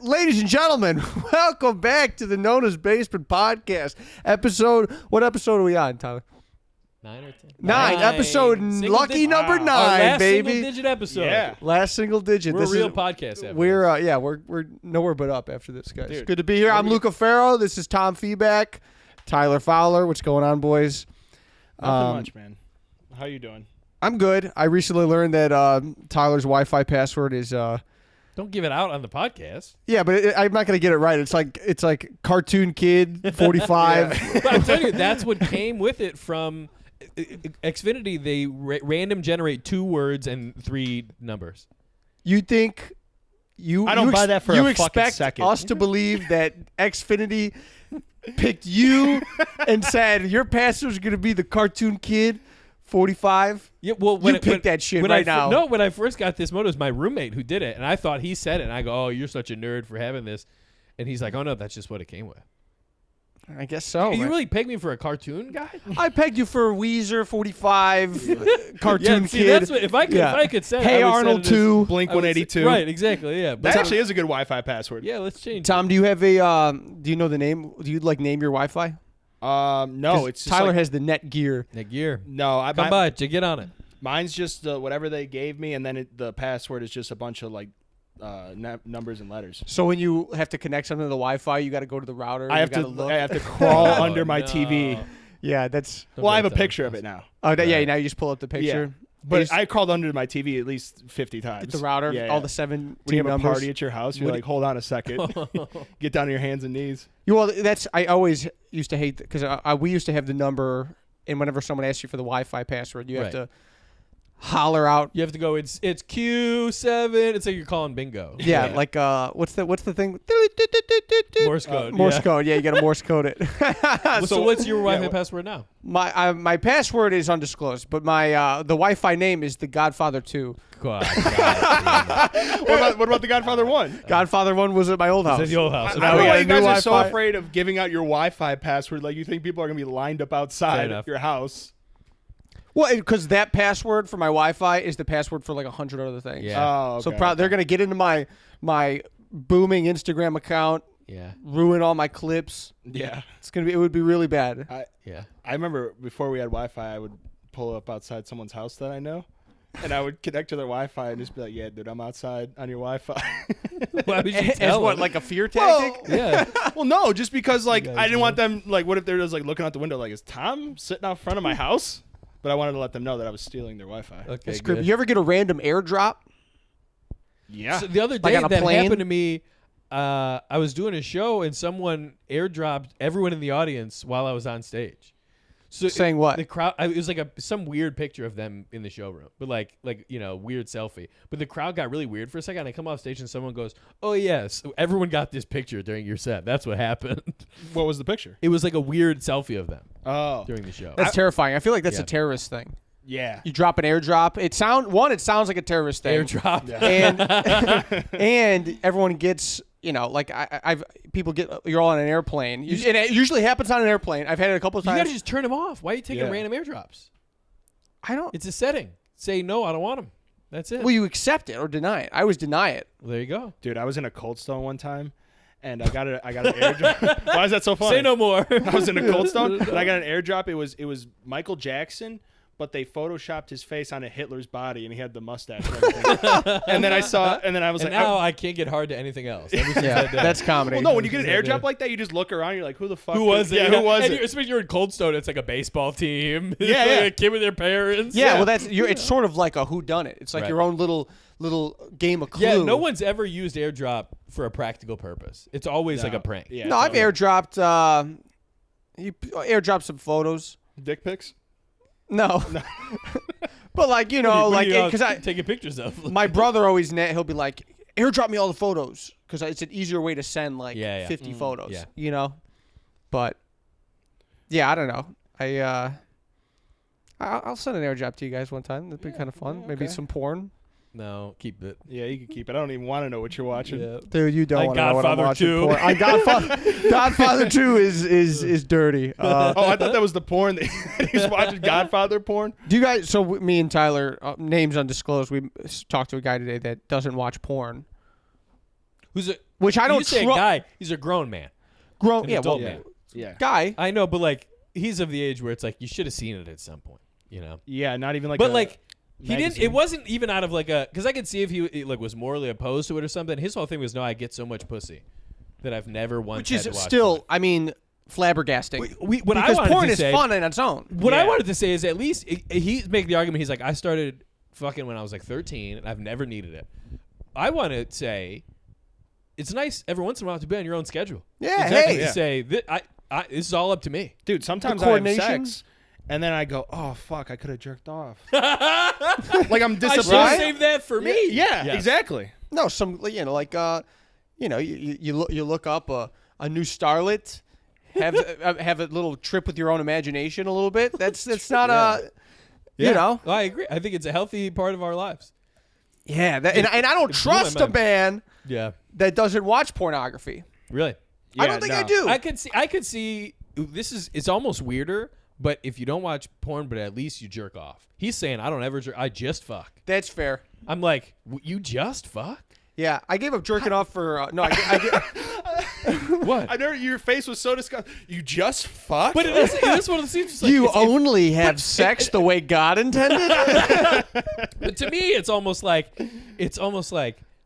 Ladies and gentlemen, welcome back to the Nona's Basement Podcast. What episode are we on, Tyler? 9 or 10? 9. Episode lucky number 9, Our last baby. single-digit episode. Yeah. Last single digit. We're This a real is, podcast. After we're nowhere but up after this, guys. Dude, Good to be here. I'm Luca Farrow. This is Tom Feeback, Tyler Fowler. What's going on, boys? Nothing much, man. How you doing? I'm good. I recently learned that Tyler's Wi-Fi password is Don't give it out on the podcast. yeah, but I'm not gonna get it right. It's like cartoon kid 45. But I'm telling you, that's what came with it from Xfinity. They random generate 2 words and 3 numbers. You think I don't buy that for you a fucking expect second. us to believe that Xfinity picked you and said your password's gonna be the cartoon kid 45? Yeah, well, You picked that shit when right now. No, when I first got this moto, it was my roommate who did it, and I thought he said it, and I go, "Oh, you're such a nerd for having this," and he's like, "Oh no, that's just what it came with." I guess so. You man. really pegged me for a cartoon guy? I pegged you for Weezer 45 cartoon Yeah, see, kid. that's what, if I could say. Hey I would Arnold set it as- 2. Blink I would say- 182. Right, exactly. Yeah, but That actually is a good Wi-Fi password. yeah, let's change. Tom, do you have a do you know the name? Do you name your Wi-Fi? No, it's just Tyler like, has the Netgear. Nick Gear. no. Come by, get on it. Mine's just whatever they gave me, and then the password is just a bunch of like numbers and letters. So when you have to connect something to the Wi-Fi, you got to go to the router. I you gotta have look. to crawl Oh, under my no. TV. Yeah, that's. Well, I have a Don't picture tell of us. it now. Oh, yeah. Right. Now you just pull up the picture. But I crawled under my TV at least 50 times. Get the router. Yeah, All yeah. the 7 When you have numbers. a party at your house, you're What- like, hold on a second. Get down on your hands and knees. Well, that's I always used to hate because we used to have the number, and whenever someone asks you for the Wi-Fi password, you have Right. to holler out. You have to go. It's Q7. It's like you're calling bingo. Yeah, like what's the thing? Morse code. Morse yeah. code. Yeah, you got to Morse code it. So what's your Wi-Fi what- password now? My password is undisclosed, but my the Wi-Fi name is The Godfather 2. God. What about the Godfather 1? Godfather 1 was at my old house. It's your house. So I now don't we know got why a you new guys are so Wi-Fi. afraid of giving out your Wi-Fi password. Like, you think people are going to be lined up Fair outside enough. your house. Well, because that password for my Wi-Fi is the password for like 100 other things. Yeah. Oh, So okay. they're gonna get into my booming Instagram account, Yeah. ruin all my clips. Yeah. It would be really bad. Yeah. I remember before we had Wi-Fi, I would pull up outside someone's house that I know, and I would connect to their Wi-Fi and just be like, "Yeah, dude, I'm outside on your Wi-Fi." Why would you As tell what, them? like a fear Well, tactic? Yeah. well, no, just because like guys I didn't want them like, what if they're just like looking out the window like, is Tom sitting out front of my house? But I wanted to let them know that I was stealing their Wi-Fi. Okay. That's creepy. Good. You ever get a random airdrop? Yeah. So the other Like day on a that plane? happened to me. I was doing a show and someone airdropped everyone in the audience while I was on stage. So Saying what? The crowd. It was like some weird picture of them in the showroom, but like weird selfie. But the crowd got really weird for a second. I come off stage and someone goes, "Oh yes, everyone got this picture during your set." That's what happened. What was the picture? It was like a weird selfie of them Oh, during the show. That's terrifying. I feel like that's Yeah. a terrorist thing. yeah. You drop an airdrop. It sounds like a terrorist thing. Airdrop. And and everyone gets, like I've people get, you're all on an airplane. And it usually happens on an airplane. I've had it a couple of You times. gotta just turn them off. Why are you taking Yeah. random airdrops? I don't. It's a setting. Say no, I don't want them. That's it. Will you accept it or deny it? I always deny it. Well, there you go. Dude, I was in a Cold Stone one time, and I got an airdrop. Why is that so funny? Say no more. I was in a Cold Stone, and I got an airdrop. It was Michael Jackson, but they photoshopped his face onto Hitler's body, and he had the mustache. And everything. and then I was And like, now I can't get hard to anything else. Ever since Yeah, that day. that's comedy. well, no. When you get an Yeah, airdrop yeah. like that, you just look around. You're like, who the fuck? Who was it? Yeah, who was and it? Especially you're in Cold Stone. It's like a baseball team. It's Yeah, like yeah. a kid with their parents. Yeah, well, it's sort of like a whodunit. It's like Right. your own little game of Clue. Yeah, no one's ever used airdrop for a practical purpose. It's always like a prank. Yeah, No, I've totally. airdropped. You airdropped some photos. dick pics. No, but like What are you, because I taking pictures of. my brother always he'll be like, airdrop me all the photos because it's an easier way to send like Yeah, yeah. 50 photos. yeah. But yeah, I don't know. I'll send an airdrop to you guys one time. That'd be kind of fun. Maybe okay. some porn. No, keep it. Yeah, you can keep it. I don't even want to know what you're watching. Yeah. Dude, you don't Like want to know what I'm Godfather watching. 2. Porn. Godfather 2 is dirty. Oh, I thought that was the porn that he was watching. Godfather porn. Do you guys? So me and Tyler, names undisclosed. We talked to a guy today that doesn't watch porn. who's a Which I you don't say a trust. guy. He's a grown man. Grown, An yeah, adult well, man. Yeah. guy. I know, but like he's of the age where it's like you should have seen it at some point, you know. Yeah, not even like. But a like he didn't. magazine. It wasn't even out of like a because I could see if he like was morally opposed to it or something. His whole thing was no, I get so much pussy that I've never once. Which had is to watch still, porn. I mean, flabbergasting. What I because wanted porn to is say, fun in its own. What I Yeah. wanted to say is at least he's making the argument. He's like, I started fucking when I was like 13, and I've never needed it. I want to say, it's nice every once in a while to be on your own schedule. Yeah, exactly. hey. To say this is all up to me. Dude, sometimes I have coordination. sex, and then I go, "Oh fuck, I could have jerked off." Like I'm I should disappointed. have saved that for me. Yeah, Yes. exactly. No, some like you look up a new starlet, have a little trip with your own imagination a little bit. That's not a Yeah. you know. I agree. I think it's a healthy part of our lives. Yeah, and I don't blew my trust a mind. man Yeah. that doesn't watch pornography. Really. I Yeah, don't think no. I do. I could see it's almost weirder, but if you don't watch porn, but at least you jerk off. He's saying I don't ever jerk. I just fuck. That's fair. I'm like, you just fuck? Yeah, I gave up jerking off for no. What? I know your face was so disgusting. You just fucked. But it is one of the scenes. Just like, You it's- only have sex the way God intended. but to me, it's almost like,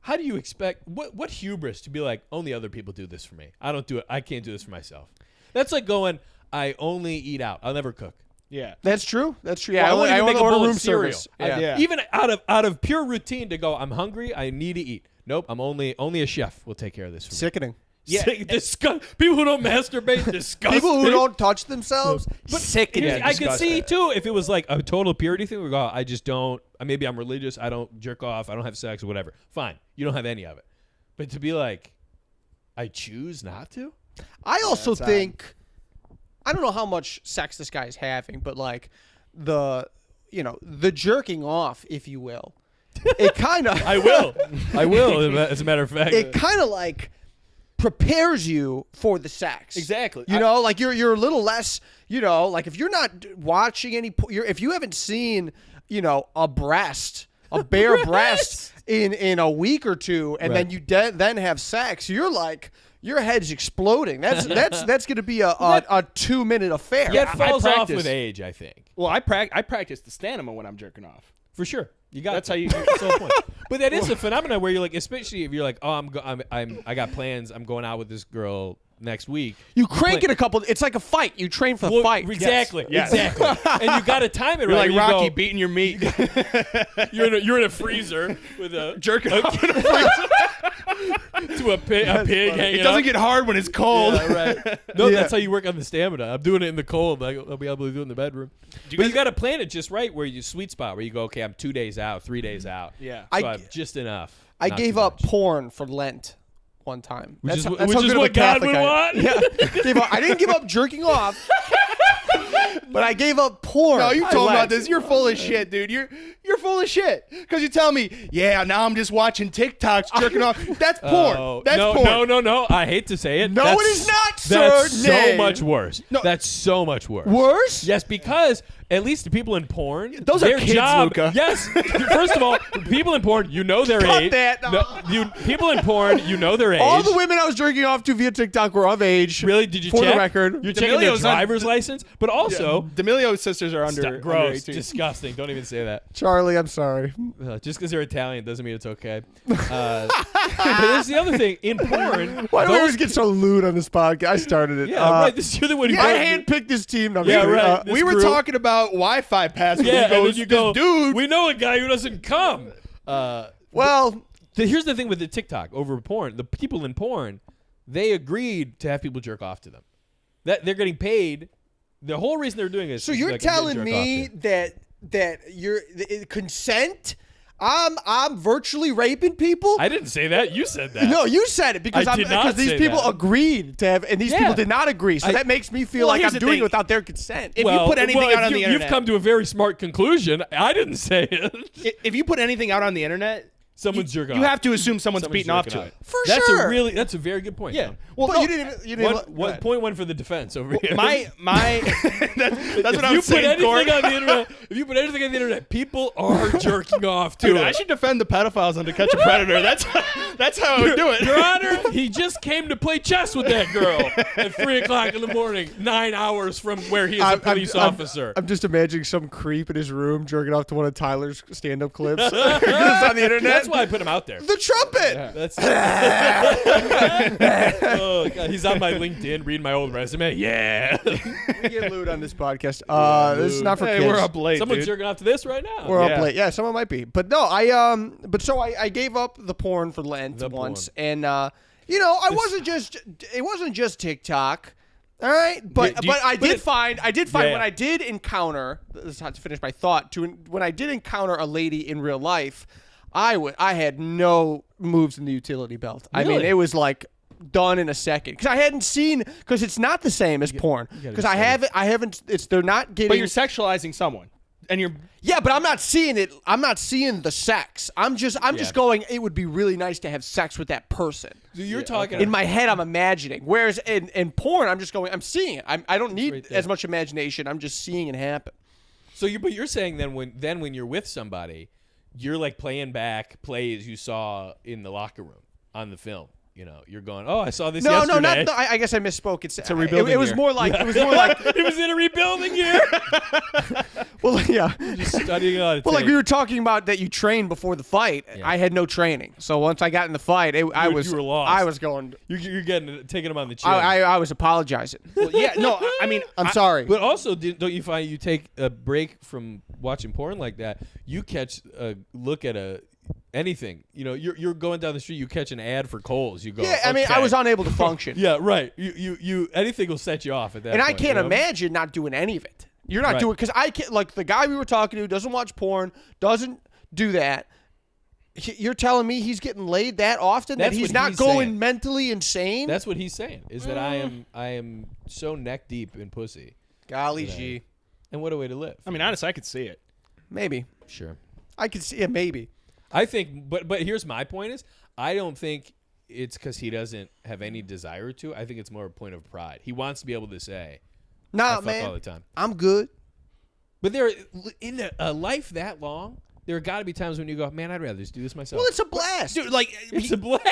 how do you expect what hubris to be like? Only other people do this for me. I don't do it. I can't do this for myself. That's like going. I only eat out. I'll never cook. yeah. That's true. That's true. Well, Yeah, I won't I even only make a order bowl of room cereal. service. I- Yeah. Yeah. Even out of pure routine to go. I'm hungry. I need to eat. Nope. I'm only a chef will take care of this for me. Sickening. Yeah. People who don't masturbate, disgusting. People who don't touch themselves, But sickening. I could disgusting. see too if it was like a total purity thing. We go, I just don't. Maybe I'm religious. I don't jerk off. I don't have sex or whatever. Fine, you don't have any of it. But to be like, I choose not to. I also that's think I don't know how much sex this guy is having, but like the jerking off, if you will, it kind of I will. As a matter of fact, it kind of like prepares you for the sex. Exactly. You know, like you're a little less. You know, like if you're not watching any, if you haven't seen, a bare breast in a week or two, and then you then have sex, you're like. Your head's exploding. That's going to be a 2-minute affair. that falls off practice. with age. I think Well, I practice the stamina when I'm jerking off. for sure. You got That's to. how you. That's the whole point. But that is a phenomenon where you're like, especially if you're like, oh, I got plans. I'm going out with this girl next week. You crank it a couple. It's like a fight. You train for the Well, fight. Exactly. Yes. Exactly. And you got to time it You're right. like You Rocky go- beating your meat, You're in a freezer with a jerking off. to a pig hanging It doesn't up. get hard when it's cold. Yeah, right. No, Yeah. that's how you work on the stamina. I'm doing it in the cold. I'll be able to do it in the bedroom. But you got to plan it just right, where you sweet spot, where you go, okay, I'm 2 days out, 3 days out. Yeah. So I- I'm just enough. I not gave too up much. porn for Lent one time. Which is how which good is of a what God Catholic would I am. want. Yeah. I didn't give up jerking off, but I gave up porn. No, you for told me about Lent. this. You're full of shit, dude. You're full of shit. Because you tell me, yeah, now I'm just watching TikToks jerking off. That's porn. Oh, That's no, porn. no. I hate to say it. No, That's- it is not, sir. That's so Nay. much worse. No. That's so much worse. Worse? Yes, because at least the people in porn, Those are their kids, job, Luca. Yes. First of all, people in porn, you know their Cut age. that. No, people in porn, you know their age. All the women I was jerking off to via TikTok were of age. Really? Did you For check? the record. You're checking their D'Amelio's on- driver's license, but also D'Amelio's sisters are under, under gross, 18. disgusting. Don't even say that. Charlie, I'm sorry. Just because they're Italian doesn't mean it's okay. But there's the other thing in porn. Why do we those- always get so lewd on this podcast? I started it. Yeah, right. This is the one. I handpicked this team. No, I'm Yeah, kidding. right. This We were group- talking about Wi-Fi passwords. Yeah, and goes, then you go, "This dude. we know a guy who doesn't come. Well, Here's the thing with the TikTok over porn. The people in porn, they agreed to have people jerk off to them. That they're getting paid. The whole reason they're doing this. so is you're like, I'm getting telling jerked me off to. that you're consent? I'm virtually raping people? I didn't say that. You said that. No, you said it because I did not because these say people that. agreed to have, and these Yeah. people did not agree. So that makes me feel Well, like here's I'm the doing thing. it without their consent. If you put anything out on the You've internet- come to a very smart conclusion. I didn't say it. If you put anything out on the internet, Someone's jerking You off. have to assume someone's beating off to jerking it. For That's sure. That's a very good point. Yeah. Tom. Well, But no, you didn't even. One, point 1 for the defense over here. my that's what I you was put saying, anything Corey. on the internet, if you put anything on the internet, people are jerking off to Dude, it. I should defend the pedophiles on To Catch a Predator. That's how I would do it. Your Honor, he just came to play chess with that girl at 3 o'clock in the morning, 9 hours from where he is a police officer. I'm just imagining some creep in his room jerking off to one of Tyler's stand-up clips on the internet. That's why I put him out there. The trumpet. That's oh, God, he's on my LinkedIn reading my old resume. Yeah. We get lewd on this podcast. This is not for Hey, kids. we're up late, Someone's dude. jerking off to this right now. We're Yeah. up late. Yeah, someone might be. But no, I gave up the porn for Lent The once, porn. and I wasn't just. It wasn't just TikTok. All right, but Do you- but I but did it- find Yeah. when I did encounter. This is how to finish my thought. When I did encounter a lady in real life, I had no moves in the utility belt. I mean, Really? it was like done in a second because I hadn't seen because it's not the same as porn gotta because be I haven't. They're not getting. But you're sexualizing someone, and you're Yeah, but I'm not seeing it. I'm not seeing the sex. I'm just going. It would be really nice to have sex with that person. So you're talking. In my head, I'm imagining. Whereas in porn, I'm just going. I'm seeing it. I don't need right there. as much imagination. I'm just seeing it happen. But you're saying then when you're with somebody, you're like playing back plays you saw in the locker room on the film. You know, you're going, oh, I saw this No, yesterday. no, not. I guess I misspoke. It's a rebuilding It was year. more like. It was more like. It was in a rebuilding year. Well, yeah. Just studying on it. Well, like we were talking about that you trained before the fight. Yeah. I had no training, so once I got in the fight, you were lost. I was going. You're taking them on the chin. I was apologizing. well, yeah. No, I mean, I'm sorry. But also, don't you find you take a break from watching porn like that? You catch a look at anything. You know, you're going down the street, you catch an ad for Kohl's. You go, Yeah, I mean, I okay. was unable to function. Yeah, right. You anything will set you off at that. And I point, can't you know? imagine not doing any of it. You're not Right. doing because I can't. Like the guy we were talking to doesn't watch porn, doesn't do that. You're telling me he's getting laid that often That's that he's what not he's going saying. mentally insane? That's what he's saying. Is that I am so neck deep in pussy. golly Right. gee, And what a way to live. I mean, honestly, I could see it. maybe Sure. I could see it. Maybe I think, but here's my point: is I don't think it's because he doesn't have any desire to. I think it's more a point of pride. He wants to be able to say, "I nah, fuck man. all the time." I'm good. But there, in a life that long, there have got to be times when you go, "Man, I'd rather just do this myself." Well, it's a blast. Dude, like, it's a blast.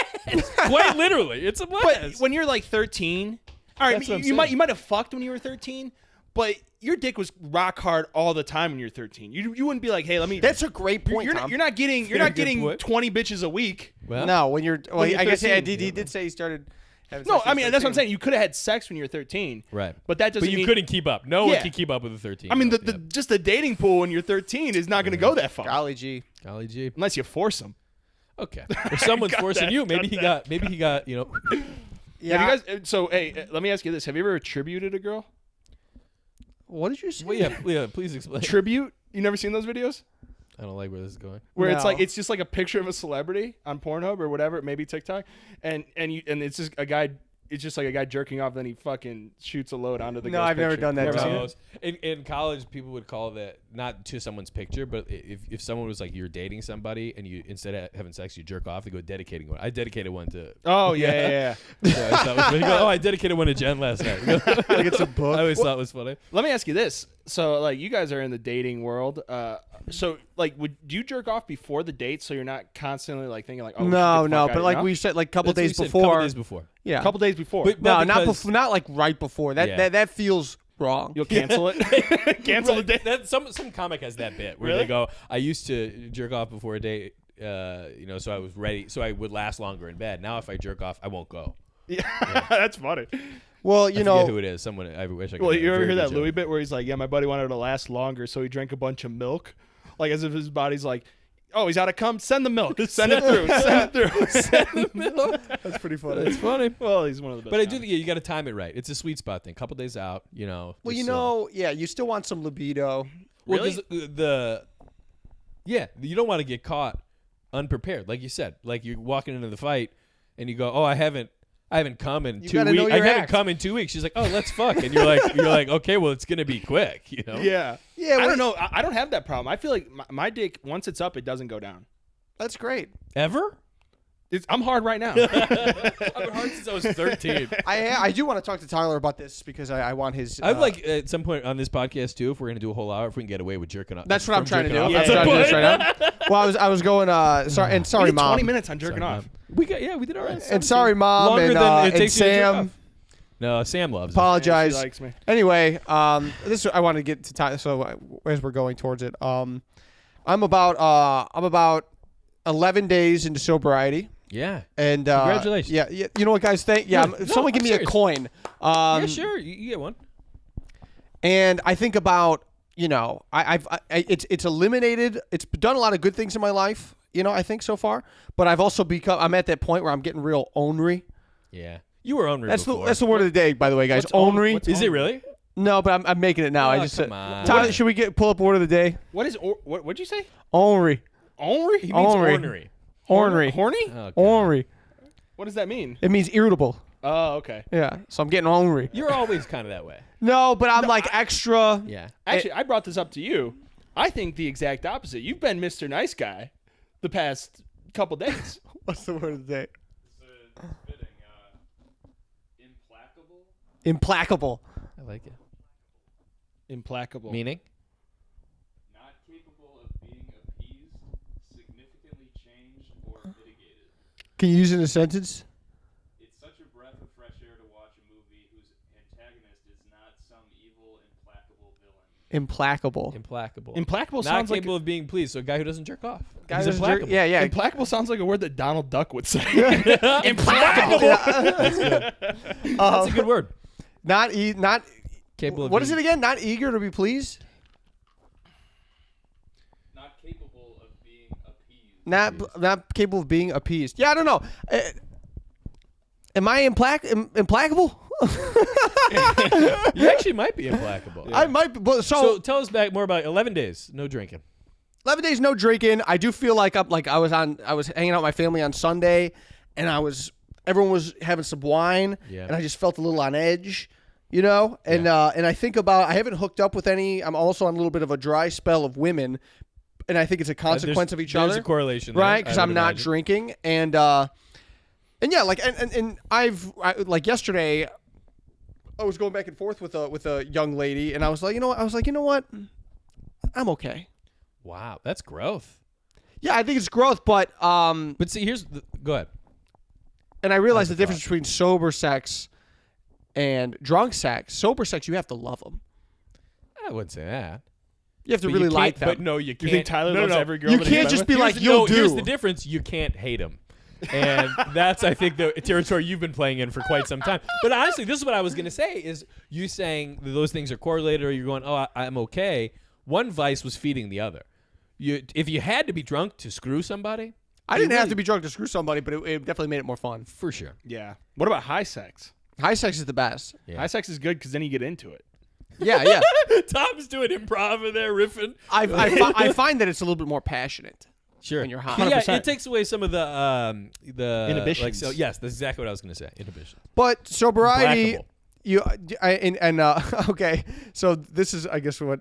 Quite literally, it's a but blast. when you're like 13, all right, That's what I'm you saying. might have fucked when you were 13, but your dick was rock hard all the time when you're 13. You wouldn't be like, hey, let me. That's a great point, you're Tom. not getting Very good point. 20 bitches a week. Well, no, when you're. Well, you're I guess 13, he did say he started. Having No, sex I when mean he was that's what I'm 13. saying. You could have had sex when you were 13, right. but that doesn't But you mean couldn't keep up. No one Yeah. can keep up with a 13. I mean, Yep. just the dating pool when you're 13 is not going to go that far Golly gee. Golly gee. unless you force them. Okay. If someone's Got forcing that, you, got that. maybe he got, you know. Yeah. Have you guys? So hey, let me ask you this: have you ever attributed a girl? What did you say? Well, yeah, please explain. Tribute? You never seen those videos? I don't like where this is going. Where it's No. like it's just like a picture of a celebrity on Pornhub or whatever, maybe TikTok, and it's just a guy. It's just like a guy jerking off, then he fucking shoots a load onto the. No, girl's I've never picture. done that, Never Tom. seen it? In college, people would call that not to someone's picture, but if someone was like you're dating somebody and you instead of having sex you jerk off, they go dedicating one. I dedicated one to. Oh yeah. So I thought it was funny. You go, I dedicated one to Jen last night. Like it's a book. I always thought it was funny. Let me ask you this: so like you guys are in the dating world, so like do you jerk off before the date so you're not constantly like thinking like, oh we should No, get the no, fuck but out, like you know? we said, like a couple That's what days you said, before. Couple days before. Yeah. a couple days before, But No, not because- not like right before. That Yeah. that feels wrong. you'll cancel it. Cancel the date. That, some comic has that bit where Really? they go, I used to jerk off before a date, so I was ready, so I would last longer in bed. Now if I jerk off, I won't go. Yeah, that's funny. Well, I you forget who know, it is. Someone I wish I could. Well, remember. you ever Very hear good that joke. Louis bit where he's like, yeah, my buddy wanted to last longer, so he drank a bunch of milk, like as if his body's like, oh, he's out of cum. Send the milk. Send it through. Send it through. Send the milk. that's pretty funny. It's funny. Well, he's one of the best. But I do comics. think you got to time it right. It's a sweet spot thing. Couple days out, you know. Well, just you know, yeah, you still want some libido. Well, Really? 'cause you don't want to get caught unprepared, like you said. Like you're walking into the fight, and you go, "Oh, I haven't come in You 2 gotta know weeks. I your haven't act." come in 2 weeks." She's like, "Oh, let's fuck," and you're like, "Okay, well, it's gonna be quick," you know? Yeah. Yeah, I well, don't know. I don't have that problem. I feel like my dick, once it's up, it doesn't go down. That's great. Ever? I'm hard right now. I've been hard since I was 13. I do want to talk to Tyler about this because I want his. I'd like at some point on this podcast too, if we're gonna do a whole hour, if we can get away with jerking off. That's what I'm trying to do. jerking I'm off. trying to do this right now. Well, I was going. Sorry, We did mom. 20 minutes on jerking off. We did all right. And sorry, mom, Longer and, than it and takes you to jerk Sam. off. No, Sam loves it. Apologize. She likes me. Anyway, this I want to get to Tyler. So as we're going towards it, I'm about 11 days into sobriety. Yeah. And Congratulations. Yeah, you know what, guys? Someone give me serious. a coin. Yeah, sure. You get one. And I think about, it's eliminated. It's done a lot of good things in my life. I think so far. But I've also I'm at that point where I'm getting real ornery. Yeah. You were ornery That's before. the word of the day, by the way, guys. What's ornery. what's Is it really? No, but I'm making it now. Oh, I just said. come on. Tyler, should we pull up word of the day? What is what'd you say? Ornery. Ornery? He means Ornery. ornery. Ornery. Horny? Oh, God. Ornery. What does that mean? It means irritable. Oh, okay. Yeah. So I'm getting ornery. You're always kind of that way. No, but I'm extra. Yeah. Actually, I brought this up to you. I think the exact opposite. You've been Mr. Nice Guy the past couple days. What's the word of the day? Fitting, implacable. Implacable. I like it. Implacable. Meaning? Not capable of being appeased, significantly changed, or mitigated. Can you use it in a sentence? It's such a breath of fresh air to watch a movie whose antagonist is not some evil, implacable villain. Implacable. Implacable. Implacable Not sounds like capable of being pleased. So a guy who doesn't jerk off. Guy He's doesn't implacable. jerk- Yeah. Implacable sounds like a word that Donald Duck would say. Implacable. That's a good word. Not Capable of What is it being- again? Not eager to be pleased. Not capable of being appeased. Not capable of being appeased. Yeah, I don't know. Am I implacable? You actually might be implacable. I might. Be, but So tell us back more about 11 days. No drinking. 11 days no drinking. I do feel like I was hanging out with my family on Sunday, and everyone was having some wine, Yeah. and I just felt a little on edge, and and I think about I haven't hooked up with any. I'm also on a little bit of a dry spell of women, and I think it's a consequence of each There's other, a correlation there, right? Because I I'm would not imagine. drinking, and yeah, and like yesterday, I was going back and forth with a young lady, and I was like, you know what, I'm okay. Wow, that's growth. Yeah, I think it's growth, but But see, go ahead. and I realized the That's a difference between sober sex and drunk sex. Sober sex, you have to love them. I wouldn't say that. You have to But really you like can't- them. But no, you can't. You think Tyler no, loves no. every girl? You that he's can't been just with? be like, Here's you'll Here's do. the difference. You can't hate him. And that's, I think, the territory you've been playing in for quite some time. But honestly, this is what I was going to say, is you saying that those things are correlated, or you're going, oh, I'm okay. One vice was feeding the other. If you had to be drunk to screw somebody, I didn't have to be drunk to screw somebody, but it definitely made it more fun. for sure. Yeah. What about high sex? High sex is the best. Yeah. High sex is good because then you get into it. Yeah, yeah. Tom's doing improv in there, riffing. I find that it's a little bit more passionate. Sure. When you're high. Yeah, 100%. it takes away some of the Inhibitions. Like, so, yes, that's exactly what I was going to say. Inhibitions. But sobriety, Implacable. Okay. So this is, I guess, what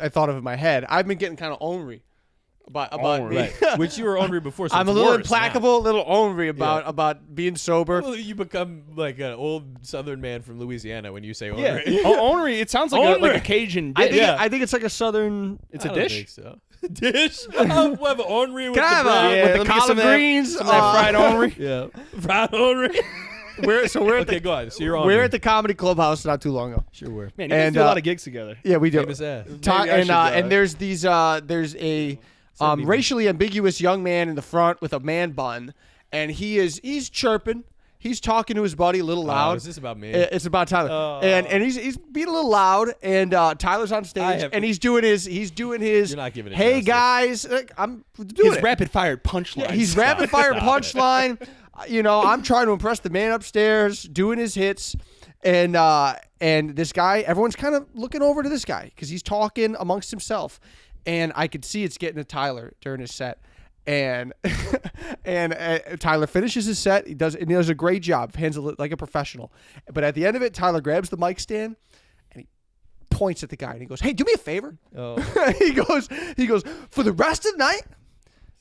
I thought of in my head. I've been getting kind of ornery about Ornery. me. Right. Which you were ornery before. So I'm a it's little worse implacable, a little ornery about being sober. now. Well, you become like an old Southern man from Louisiana when you say ornery. Yeah. Ornery. It sounds like Ornery. a Cajun I dish. think I think it's like a southern. It's I a don't dish. think so. Dish? We'll have ornery with Can I the have brown. Yeah, with let the me get some collard of that- greens? Some of that fried ornery. Yeah. Fried ornery. We're at Okay, the go on. So you're we're ornery. at the Comedy Clubhouse not too long ago. Sure were. Man, you guys And, do a lot of gigs together. Yeah, we do. Famous ass. Maybe I should, And there's there's a racially ambiguous young man in the front with a man bun, and he's chirping. He's talking to his buddy a little loud. Is this about me? It's about Tyler, and he's being a little loud, and Tyler's on stage, and he's doing his You're not giving it hey justice. guys, I'm doing His it. rapid fire punchline. He's rapid fire Stop it. punchline. I'm trying to impress the man upstairs, doing his hits, and this guy, everyone's kind of looking over to this guy because he's talking amongst himself, and I could see it's getting to Tyler during his set, and Tyler finishes his set. He does a great job, handles it like a professional, but at the end of it, Tyler grabs the mic stand and he points at the guy and he goes, "Hey, do me a favor." Oh. he goes for the rest of the night.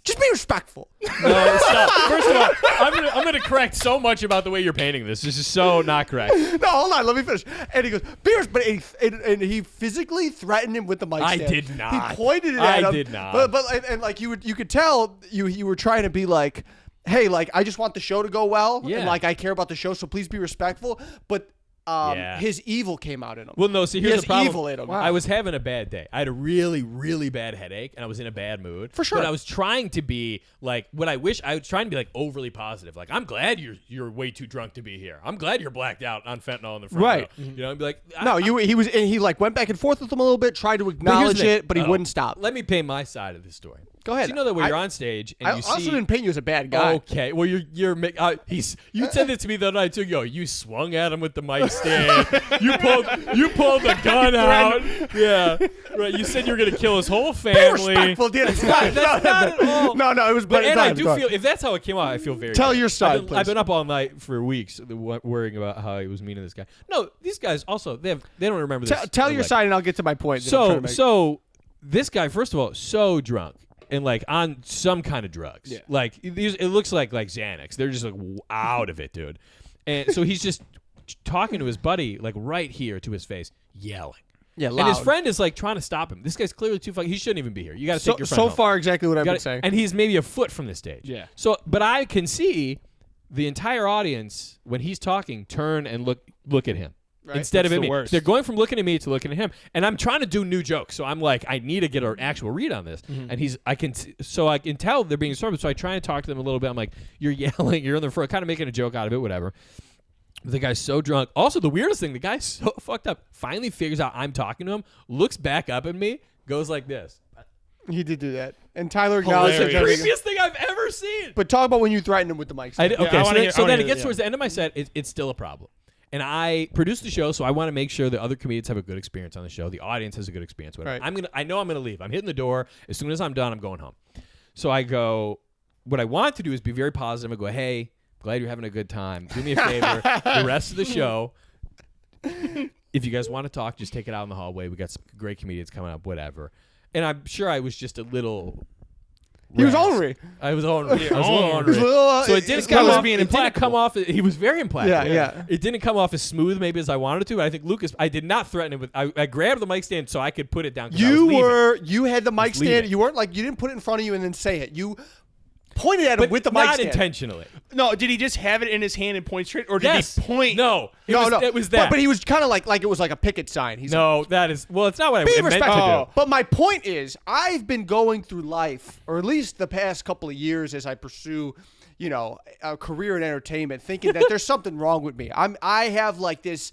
Just be respectful. No, stop. First of all, I'm gonna correct so much about the way you're painting this. This is so not correct. No, hold on. Let me finish. And he goes, but and he physically threatened him with the mic I stand. did not. He pointed it I at him. did not. But like you could tell you were trying to be like, hey, like I just want the show to go well, Yeah. and like I care about the show, so please be respectful. But Yeah. his evil came out in him. Well, no. See, He here's has the problem. evil in him. I was having a bad day. I had a really, really bad headache, and I was in a bad mood. For sure. But I was trying to be like what I wish. I was trying to be like overly positive. Like, I'm glad you're way too drunk to be here. I'm glad you're blacked out on fentanyl in the front Right. row. You know, and be like, No, he like went back and forth with him a little bit, tried to acknowledge the thing. it, but he Oh, wouldn't stop. Let me paint my side of the story. Go ahead. So you know that when I- you're on stage and I you also see. didn't paint you as a bad guy. Okay, well you said it to me the other night too. Yo, you swung at him with the mic stand. you pulled the gun out. Yeah, right. You said you were gonna kill his whole Be family. respectful, dude. It's not, That's not at all. No, it was. But and I it's do fine. feel if that's how it came out, I feel very. Tell bad. your side, I've please. been up all night for weeks worrying about how he was mean to this guy. No, these guys also they don't remember this. Tell your like, side, and I'll get to my point. that I'm trying to make. So this guy, first of all, so drunk and like on some kind of drugs. Yeah. Like it looks like Xanax. They're just like out of it, dude. And so he's just talking to his buddy like right here to his face, yelling. Yeah, And his loud. friend is like trying to stop him. This guy's clearly too fucking. He shouldn't even be here. You got to so take your friend so home. far, exactly what I've been Gotta- saying. And he's maybe a foot from the stage. Yeah. So, but I can see the entire audience when he's talking turn and look at him Right. instead That's of at the me. worst. They're going from looking at me to looking at him, and I'm trying to do new jokes. So I'm like, I need to get an actual read on this. Mm-hmm. And I can tell they're being absorbed. So I try and talk to them a little bit. I'm like, you're yelling, you're in the front, kind of making a joke out of it, whatever. The guy's so drunk. Also, the weirdest thing, the guy's so fucked up. Finally figures out I'm talking to him, looks back up at me, goes like this. He did do that, and Tyler acknowledged that. Hilarious. Creepiest thing I've ever seen. But talk about when you threatened him with the mic. I stand. did, Yeah, okay, I so, wanna then, hear- so I wanna then it hear gets that, towards the end of my set. It's still a problem. And I produce the show, so I want to make sure the other comedians have a good experience on the show. The audience has a good experience. Whatever. Right. I know I'm gonna leave. I'm hitting the door. As soon as I'm done, I'm going home. So I go. What I want to do is be very positive. I go, hey, glad you're having a good time. Do me a favor. The rest of the show, if you guys want to talk, just take it out in the hallway. We got some great comedians coming up. Whatever. And I'm sure I was just a little. He was razzed. ornery. I was ornery. I was a little ornery. ornery. He was a little, So it this didn't guy come was off. being It didn't come implacable. off. He was very implacable. Yeah. It didn't come off as smooth maybe as I wanted it to. But I think Lucas. I did not threaten him with. I grabbed the mic stand so I could put it down. 'Cause I was leaving. You had the mic stand. leaving. You weren't like you didn't put it in front of you and then say it. You pointed at him but with the mic not stand. intentionally. No, did he just have it in his hand and point straight, or did Yes. he point? No. No. It was that. But he was kind of like it was like a picket sign. He's no, that is. Well, it's not what I Be meant to respectful. do. But my point is, I've been going through life, or at least the past couple of years, as I pursue, a career in entertainment, thinking that there's something wrong with me. I have like this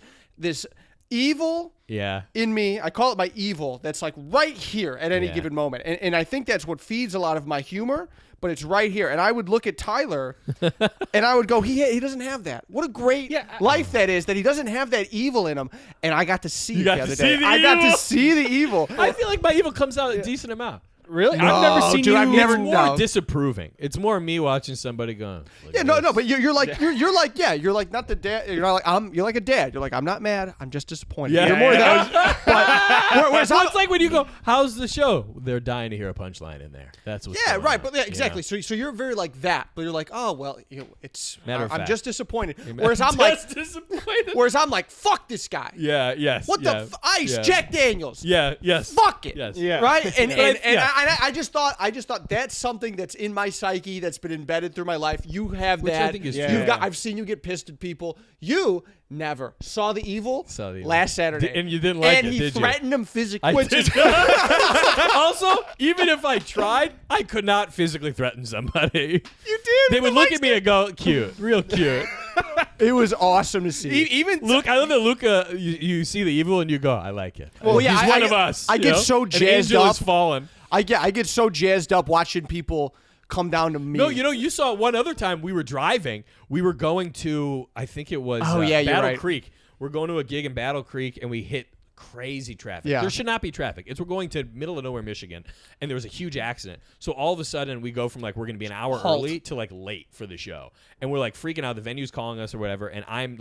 evil Yeah. in me. I call it my evil. That's like right here at any Yeah. given moment, and I think that's what feeds a lot of my humor. But it's right here, and I would look at Tyler, and I would go, he doesn't have that. What a great life that is, that he doesn't have that evil in him. And I got to see it got the to other see day. the I got to evil. see the evil. I feel like my evil comes out a decent amount. Really? No, I've never seen dude, you. I've never- It's more No. disapproving. It's more me watching somebody going. "Look Yeah, at no, this." but you're like you're like not the dad. You're not like you're like a dad. You're like I'm not mad. I'm just disappointed. Yeah. You're more that. But whereas Well, I'm it's like when you go, "How's the show?" They're dying to hear a punchline in there. That's what's yeah, going right. on, But yeah, exactly. you know? So you're very like that. But you're like, oh well, it's Matter of I'm fact. just disappointed. Whereas I'm like, Just disappointed. whereas I'm like, fuck this guy. Yeah. Yes. What yeah, the ice? yeah. Jack Daniels. Yeah. Yes. Fuck it. Yes. Yeah. Right. And yeah. I just thought that's something that's in my psyche that's been embedded through my life. You have Which I that. think is You've true. got. I've seen you get pissed at people. You never saw the evil. Saw the evil. Last Saturday, And you didn't like and it, he did you? threatened him physically. I Which did. is Also, even if I tried, I could not physically threaten somebody. you did. They with would the look mic at me and go, "Cute, real cute." It was awesome to see. Even Luke, I love that Luca. You see the evil and you go, "I like it." Well, yeah, he's I- one I- of us. I you get know? so An jazzed angel up. has fallen. I get so jazzed up watching people come down to me. No, you saw one other time we were driving. We were going to, I think it was Oh, yeah, you're Battle right. Creek. We're going to a gig in Battle Creek, and we hit crazy traffic. Yeah. There should not be traffic. We're going to middle of nowhere, Michigan, and there was a huge accident. So all of a sudden, we go from like we're going to be an hour Halt. early to like late for the show, and we're like freaking out. The venue's calling us or whatever, and I'm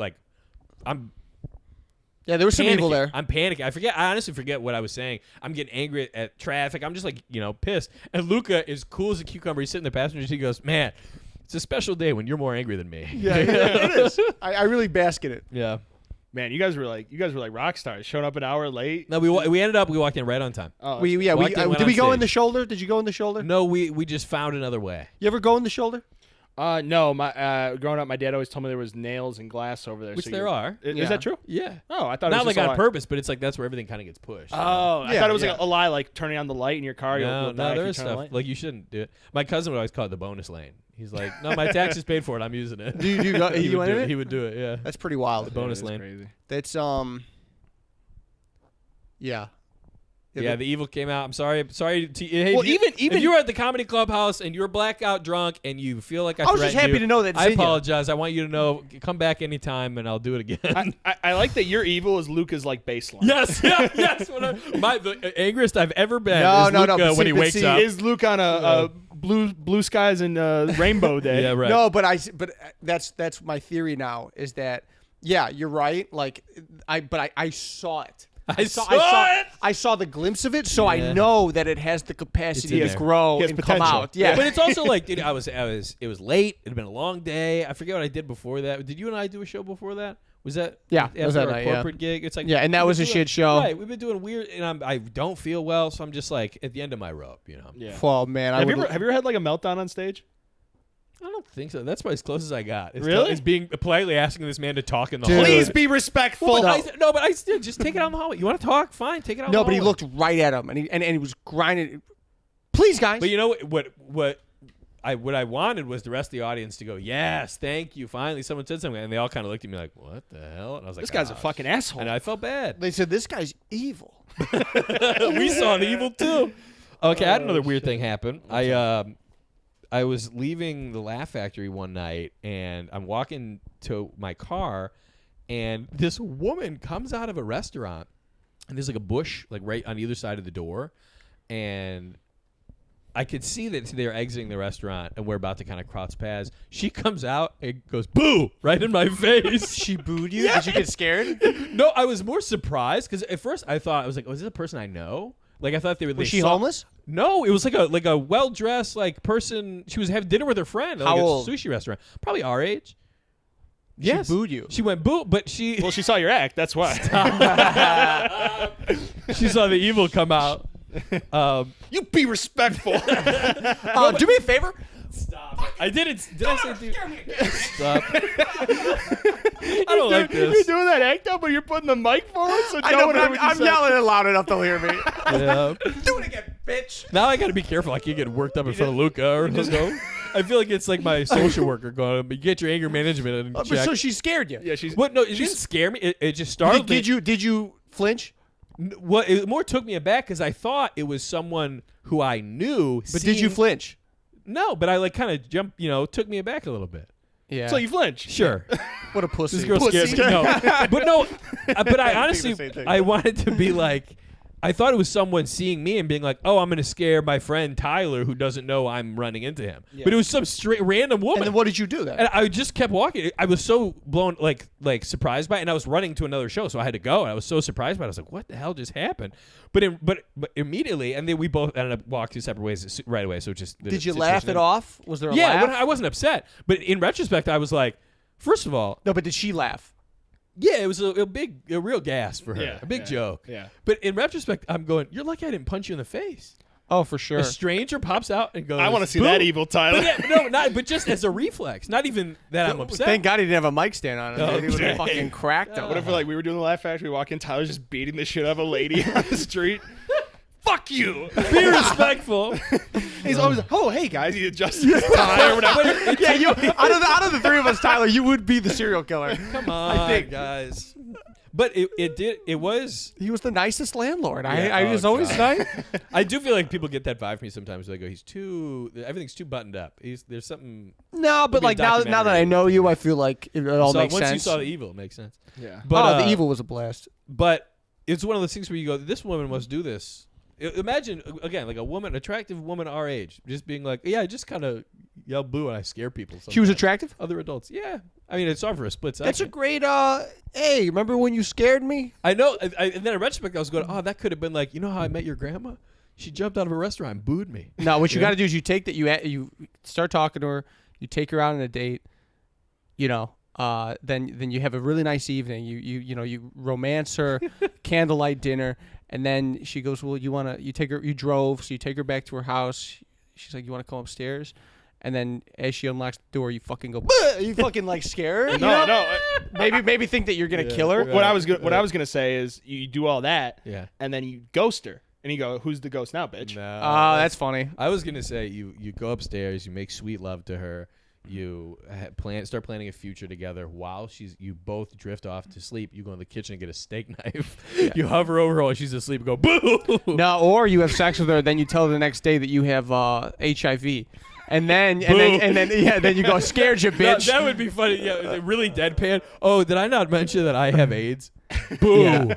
Yeah, there was some evil panicking. there. I'm panicking. I honestly forget what I was saying. I'm getting angry at traffic. I'm just like, pissed. And Luca is cool as a cucumber. He's sitting in the passenger seat. He goes, man, it's a special day when you're more angry than me. Yeah, it is. I really bask in it. Yeah. Man, you guys were like rock stars, showing up an hour late. No, we walked in right on time. Oh, Did we Walked in, went go on in stage. the shoulder? Did you go in the shoulder? No, we just found another way. You ever go in the shoulder? no, my growing up, my dad always told me there was nails and glass over there. Which so there are. Is Yeah. that true? Yeah. Oh, I thought it Not was like just on purpose, but it's like that's where everything kind of gets pushed. Oh, I Yeah, thought it was yeah. like a lie, like turning on the light in your car. No, you'll die if there you is turn on the stuff. light. Like you shouldn't do it. My cousin would always call it the bonus lane. He's like, no, my taxes paid for it. I'm using it. Do you go? he, you would went do in it. it? He would do it, yeah. That's pretty wild. The bonus That is lane. Crazy. That's yeah. Yeah, the evil came out. I'm sorry. Hey, Well, if you, even- if you were at the comedy clubhouse and you're blackout drunk and you feel like I was just threatened happy you, to know that it's I in you. apologize. I want you to know. Come back anytime and I'll do it again. I like that your evil is Luca's like baseline. yes, yes. The angriest I've ever been No, is no, no, Luca but when see- he but wakes see, up. Is Luke on a blue skies and rainbow day? Yeah, right. No, but that's my theory now is that you're right. Like I saw it. I saw it. I saw the glimpse of it, so I Yeah. know that it has the capacity in to there. grow He has and potential. come out. Yeah, But it's also like, dude, it was late. It had been a long day. I forget what I did before that. Did you and I do a show before that? Was that Yeah, after it was that our night, yeah. corporate gig? It's like Yeah, and that we've was been a doing- shit show. Right, we've been doing weird, and I don't feel well, so I'm just like at the end of my rope, Yeah. well, man, Have you ever had like a meltdown on stage? I don't think so. That's about as close as I got. It's Really? It's being politely asking this man to talk in the Dude. hallway. Please be respectful. Well, but I still just take it out in the hallway. You want to talk? Fine, take it out. No, in the but he hallway. looked right at him, and he was grinding. Please, guys. But you know what I wanted was the rest of the audience to go, yes, thank you. Finally, someone said something, and they all kind of looked at me like, what the hell? And I was like, This guy's a "Gosh." fucking asshole. And I felt bad. They said this guy's evil. We saw the evil too. Okay, I had another weird thing happen. I was leaving the Laugh Factory one night, and I'm walking to my car, and this woman comes out of a restaurant, and there's like a bush like right on either side of the door, and I could see that they're exiting the restaurant, and we're about to kind of cross paths. She comes out and goes, "Boo!" right in my face. She booed you. Did you get scared? No, I was more surprised because at first I thought I was like, "Oh, is this a person I know?" Like I thought they were. Was she homeless? No, it was like a well dressed like person. She was having dinner with her friend at How like old? a sushi restaurant, probably our age. She Yes, booed you. She went boo, but she well, she saw your act. That's why. she saw the evil come out. You be respectful. Do me a favor. Stop. I didn't. Did I say? Stop. I don't like You're this. doing that act up, but you're putting the mic forward, so I no know, one but heard I'm, what you I'm said. yelling it loud enough they'll hear me. Yeah. Do it again, bitch. Now I got to be careful. I can't get worked up in front of Luca or go. I feel like it's like my social worker going. But get your anger management and But check. so she scared you. Yeah, she's. What? No, it didn't scare me. It just startled me. Did you flinch? Well, it more took me aback because I thought it was someone who I knew. But did you flinch? No, but I like kind of jumped. Took me aback a little bit. Yeah. So you flinch. Sure, what a pussy. this girl Pussy. scared me. No, but no, but I the honestly, same thing. I wanted to be like. I thought it was someone seeing me and being like, "Oh, I'm going to scare my friend Tyler, who doesn't know I'm running into him." Yeah. But it was some straight random woman. And then what did you do then? And I just kept walking. I was so blown, like surprised by it, and I was running to another show, so I had to go. And I was so surprised by it. I was like, "What the hell just happened?" But immediately, and then we both ended up walking separate ways right away. So just Did you laugh it off? Was there a Yeah, laugh? I wasn't upset. But in retrospect, I was like, first of all, No, but did she laugh? yeah, it was a real gas for her, Yeah, a big yeah, joke. yeah. But in retrospect, I'm going, you're lucky I didn't punch you in the face. Oh, for sure. A stranger pops out and goes, I want to see "Boo." that evil Tyler. But yeah, but just as a reflex, not even that I'm upset. Thank God he didn't have a mic stand on him. Oh, dude. He would have dang. fucking cracked him. What if like we were doing the Laugh Factory, walk in, Tyler's just beating the shit out of a lady on the street. Fuck you. Be respectful. He's always like, oh hey guys, he adjusts his tie or whatever. Yeah, you out of the three of us, Tyler, you would be the serial killer. Come on, think. guys. But it was. He was the nicest landlord. Yeah, I was oh, always God. nice. I do feel like people get that vibe from me sometimes. They go, everything's too buttoned up. There's something. No, but Could be a like now that I documentary. know you, I feel like it all makes once sense. you saw the evil, it makes sense. Yeah. But the evil was a blast. But it's one of those things where you go, this woman must do this Imagine again, like a woman, attractive woman our age, just being like, yeah, I just kind of yell boo and I scare people. She was sometimes. attractive. Other adults, yeah. I mean, it's on for a split second. That's a great. Hey, remember when you scared me? I know. And then in retrospect, I was going, oh, that could have been like, you know how I met your grandma? She jumped out of a restaurant and booed me. No, what you got to do is you take that. You start talking to her. You take her out on a date. You know. Then you have a really nice evening. You romance her, candlelight dinner, and then she goes, well, you drove, so you take her back to her house. She's like, you want to come upstairs? And then as she unlocks the door, you fucking go, "Bah!" You fucking like scare her. No. Maybe think that you're gonna kill her. What I was gonna say is you do all that, Yeah. and then you ghost her, and you go, "Who's the ghost now, bitch?" No. That's funny. I was gonna say you go upstairs, you make sweet love to her, you start planning a future together. While you both drift off to sleep, you go in the kitchen and get a steak knife. You hover over her while she's asleep and go boo. No, or you have sex with her, then you tell her the next day that you have HIV, and then you go, scared you, bitch. That would be funny. Yeah, really deadpan. Oh, did I not mention that I have AIDS? Boo.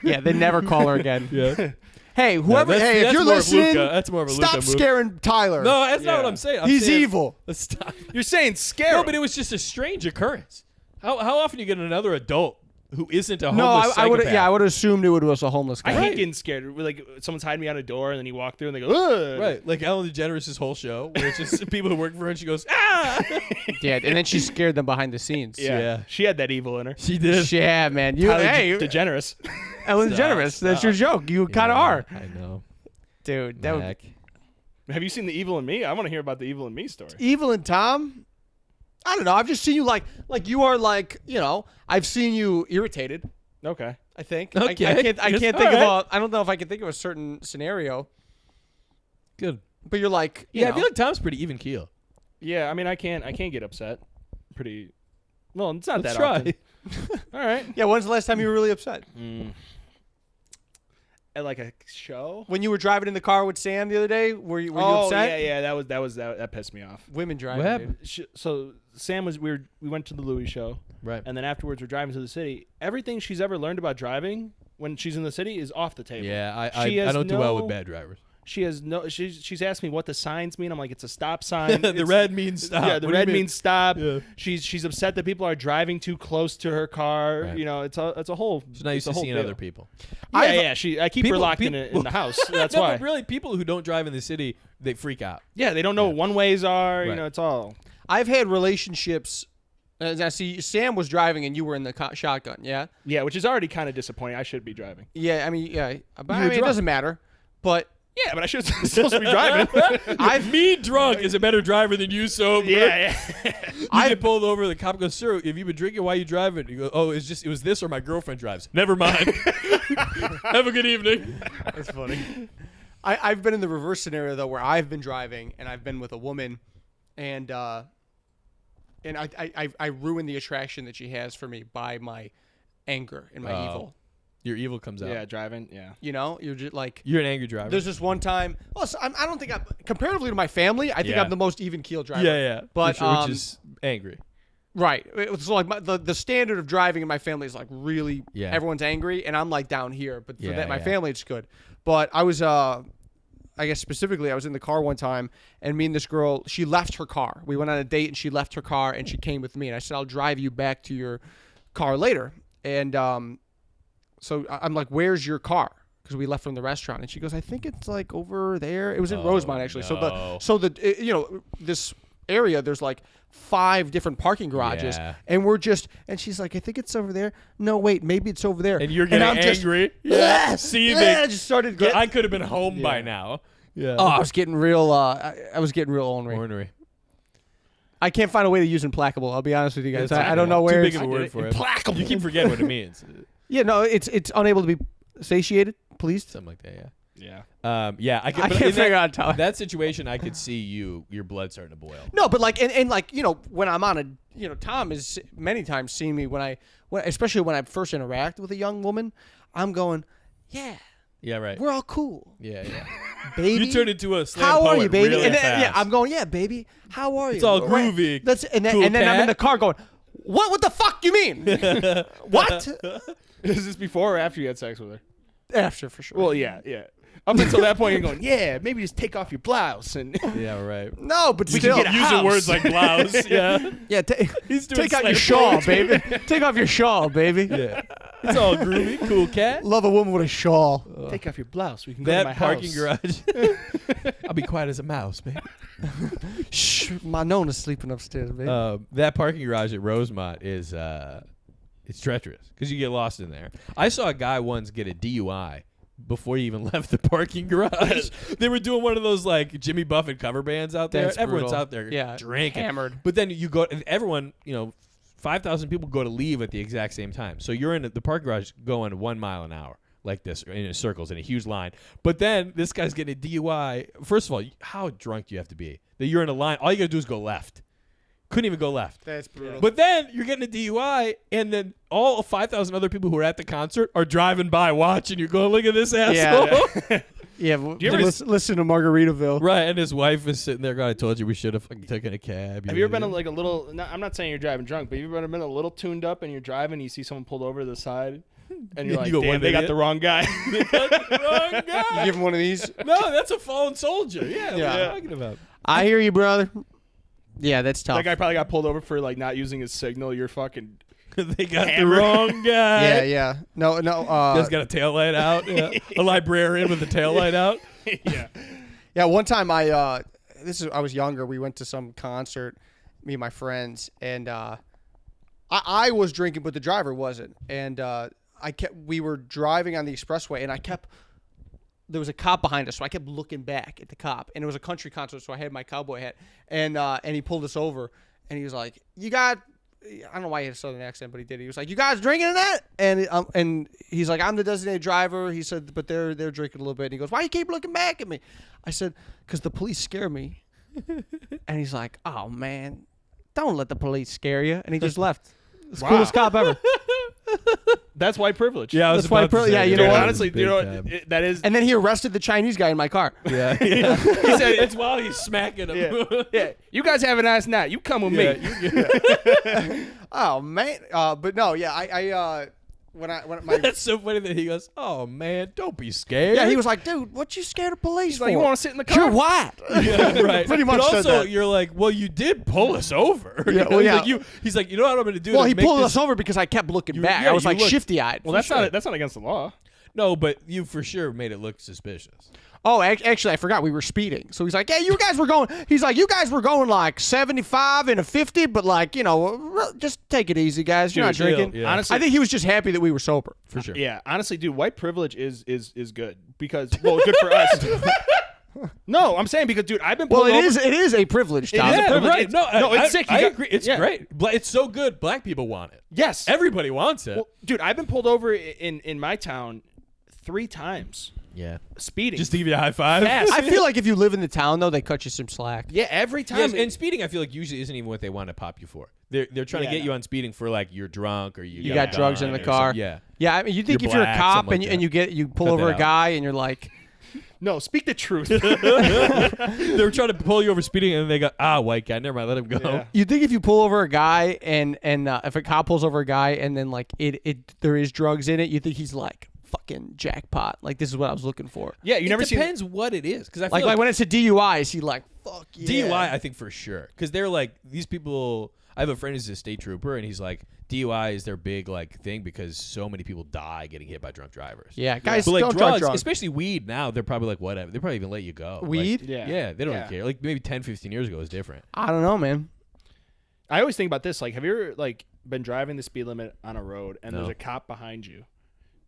Yeah, they never call her again. Yeah. Hey, whoever. that's- hey, if that's you're more of listening, Luca. That's more of a Luca stop move. scaring Tyler. No, that's not Yeah. what I'm saying. I'm He's saying- evil. Let's stop. You're saying scare. No, but it was just a strange occurrence. How often do you get another adult who isn't a No, homeless I would. psychopath? Yeah, I would have assumed it was a homeless guy. I hate getting scared. Like someone's hiding me on a door, and then you walk through, and they go, "Ugh." Right, like Ellen DeGeneres' whole show, where it's just people who work for her, and she goes, ah! Yeah, and then she scared them behind the scenes. Yeah. She had that evil in her. She did. Yeah, man. You, Tyler hey, DeGeneres. Ellen Stop, DeGeneres. That's your stop. joke. You kind of are, I know. dude. That would, Mac. Have you seen the Evil in Me? I want to hear about the Evil in Me story. Evil and Tom. I don't know. I've just seen you like you are like, you know. I've seen you irritated. Okay. I think. Okay. I can't Yes, think all of right. a. I don't know if I can think of a certain scenario. Good. But you're like, you Yeah, I know, feel like Tom's pretty even keel. Yeah, I mean, I can't get upset. Pretty. Well, it's not Let's that try. often. All right. yeah. When's the last time you were really upset? At like a show. When you were driving in the car with Sam the other day, were you upset? yeah. That pissed me off. Women driving. What happened? So Sam we went to the Louis show, Right. and then afterwards we're driving to the city. Everything she's ever learned about driving when she's in the city is off the table. Yeah, She I has don't do well with no- bad drivers. She has no. She's asked me what the signs mean. I'm like, it's a stop sign. The It's- red means stop. Yeah, the What do you red mean? means stop. Yeah. She's upset that people are driving too close to her car. Right. You know, it's a whole. She's not used it's to a whole seeing deal. other people. Yeah, I've- I keep her locked in the house. That's no, why. but really, people who don't drive in the city, they freak out. Yeah, they don't know what one ways are. You Right. know, it's all. I've had relationships. I see Sam was driving and you were in the shotgun. Yeah. Yeah, which is already kind of disappointing. I should be driving. Yeah. I mean, yeah. But I were mean, it drunk. doesn't matter. But Yeah, but I should supposed to be driving. Me drunk is a better driver than you sober. yeah. You get pulled over. The cop goes, "Sir, have you been drinking? Why are you driving?" You go, "Oh, it was this or my girlfriend drives." Never mind. Have a good evening. that's funny. I've been in the reverse scenario though, where I've been driving and I've been with a woman, and I ruin the attraction that she has for me by my anger and my Oh. evil. Your evil comes out. Yeah, driving. Yeah. You know, you're just like. You're an angry driver. There's this one time. Well, so I don't think I'm comparatively to my family. I think Yeah. I'm the most even keel driver. yeah. But, For sure, which is angry. Right. So like the standard of driving in my family is like really Yeah. everyone's angry and I'm like down here. But for Yeah, that my yeah. family it's good. But I was I guess specifically I was in the car one time and me and this girl, she left her car. We went on a date and she left her car and she came with me and I said I'll drive you back to your car later. And so I'm like, "Where's your car?" Because we left from the restaurant and she goes, "I think it's like over there." It was in Rosemont actually. no. So the you know this area there's like 5 different parking garages Yeah. and we're just and she's like, "I think it's over there." No, wait, maybe it's over there. And you're getting I'm just, angry. yeah, Seething. I just started getting. I could have been home by now. Yeah. Oh, I was getting real. I was getting real ornery. Ornery. I can't find a way to use implacable. I'll be honest with you guys. That's I don't know where. Too big it's- of a word for it. Implacable. You keep forgetting what it means. Yeah, no, it's unable to be satiated, pleased. Something like that. Yeah. Yeah. I I but can't in figure out how. that situation. I could see your blood starting to boil. No, but like and like you know when I'm on a you know Tom has many times seen me when especially when I first interact with a young woman, I'm going, yeah, Yeah. Right. we're all cool, Yeah. baby. You turn into a slam How are poet you, baby? really and then, fast. yeah, I'm going, yeah, baby. How are you? It's all Right. groovy, And then, cool and then I'm in cat. the car going, what the fuck you mean? What? Is this before or after you had sex with her? After for sure. Well, yeah. Up until that point, you're going, yeah, maybe just take off your blouse and Yeah, right. No, but We can still. get a Using house. words like blouse. Yeah. Yeah, He's doing take out your slave shawl, baby. Take off your shawl, baby. Yeah. It's all groovy. Cool cat. Love a woman with a shawl. take off your blouse. We can go to my That parking house. garage. I'll be quiet as a mouse, man. Shh, my Nona's sleeping upstairs, baby. That parking garage at Rosemont is it's treacherous because you get lost in there. I saw a guy once get a DUI before he even left the parking garage. They were doing one of those like Jimmy Buffett cover bands out there. That's Everyone's brutal. out there Yeah, drinking. hammered. But then you go, and everyone, 5,000 people go to leave at the exact same time. So you're in the parking garage going 1 mile an hour like this in circles in a huge line. But then this guy's getting a DUI. First of all, how drunk do you have to be that you're in a line? All you got to do is go left. Couldn't even go left. That's brutal. But then you're getting a DUI, and then all 5,000 other people who are at the concert are driving by watching you going, look at this asshole. Yeah, you ever listen to Margaritaville. Right, and his wife is sitting there going, I told you we should have taken a cab. Have you ever been like a little? I'm not saying you're driving drunk, but you've ever been a little tuned up and you're driving, you see someone pulled over to the side, and you're You like, go, damn, "What they got idiot?" the wrong guy. Wrong guy. You give him one of these. No, that's a fallen soldier. Yeah, Yeah. what are you talking about? I hear you, brother. Yeah, that's tough. That guy probably got pulled over for like not using his signal. You're fucking. They got Hammered. the wrong guy. Yeah. No. Just got a tail light out. Yeah. A librarian with a tail light out. Yeah. Yeah, one time I was younger. We went to some concert, me and my friends, and I was drinking, but the driver wasn't. And we were driving on the expressway, and there was a cop behind us, so I kept looking back at the cop. And it was a country concert, so I had my cowboy hat, and he pulled us over, and he was like, "You got." I don't know why he had a southern accent, but he did. He was like, "You guys drinking in that?" And he's like, "I'm the designated driver." He said, "But they're drinking a little bit." And he goes, "Why you keep looking back at me?" I said, "Because the police scare me." And he's like, "Oh man, don't let the police scare you." And he just left. It's the coolest cop ever. That's white privilege. Yeah, I was That's why about to pro- say, yeah, you dude, know what? Honestly, big time. that is. And then he arrested the Chinese guy in my car. Yeah, yeah. He said it's while he's smacking him. Yeah. You guys have a nice night. You come with Yeah, me. Oh man, but no, yeah, I when my That's so funny that he goes, "Oh man, don't be scared." yeah, he was like, "Dude, what you scared of police He's for? like, you want to sit in the car? You're white." Yeah, right. Pretty much But said also, that. you're like, well, you did pull us over. Yeah, well, He's yeah. like, he's like, you know what I'm going to do? Well, to he make pulled this- us over because I kept looking You- back. yeah, I was you like looked- shifty-eyed. Well, that's not against the law. No, but you for sure made it look suspicious. Oh, actually, I forgot we were speeding. So he's like, "Yeah, you guys were going." He's like, "You guys were going like 75 and a 50, but like, just take it easy, guys. You're not Chill, drinking." yeah. Honestly, I think he was just happy that we were sober. For sure. yeah. Honestly, dude, white privilege is good because good for us. No, I'm saying because, dude, I've been Well, pulled over. it is a privilege, Tom. is a Yeah, privilege. right. It's- No, it's sick. You I got- agree. It's yeah. great. It's so good. Black people want it. Yes. Everybody wants it. Well, dude, I've been pulled over in my town 3 times yeah. speeding. Just to give you a high five. Fast. I feel like if you live in the town, though, they cut you some slack. yeah, every time. Yes, and speeding, I feel like usually isn't even what they want to pop you for. They're trying Yeah, to get no. you on speeding for like you're drunk or You got drugs in the or car. something. Yeah. Yeah, I mean, you think You're if you're a black, cop something and like you pull Cut over that a out. guy and you're like, no, speak the truth. They were trying to pull you over speeding, and they go, white guy. Never mind, let him go. Yeah. you think if you pull over a guy and if a cop pulls over a guy and then like there is drugs in it, you think he's like fucking jackpot. Like this is what I was looking for. Yeah, you It never see. depends what it is, because I feel Like when it's a DUI, is he like fuck yeah? DUI, I think for sure, because they're like these people. I have a friend who's a state trooper, and he's like DUI is their big like thing because so many people die getting hit by drunk drivers. Yeah, guys, But like don't drive drugs, drunk. especially weed, now they're probably like whatever. They probably even let you go. Like, Weed? Yeah. they don't Yeah. care. Like maybe 10, 15 years ago it was different. I don't know, man. I always think about this. Like, have you ever like been driving the speed limit on a road and there's No. a cop behind you?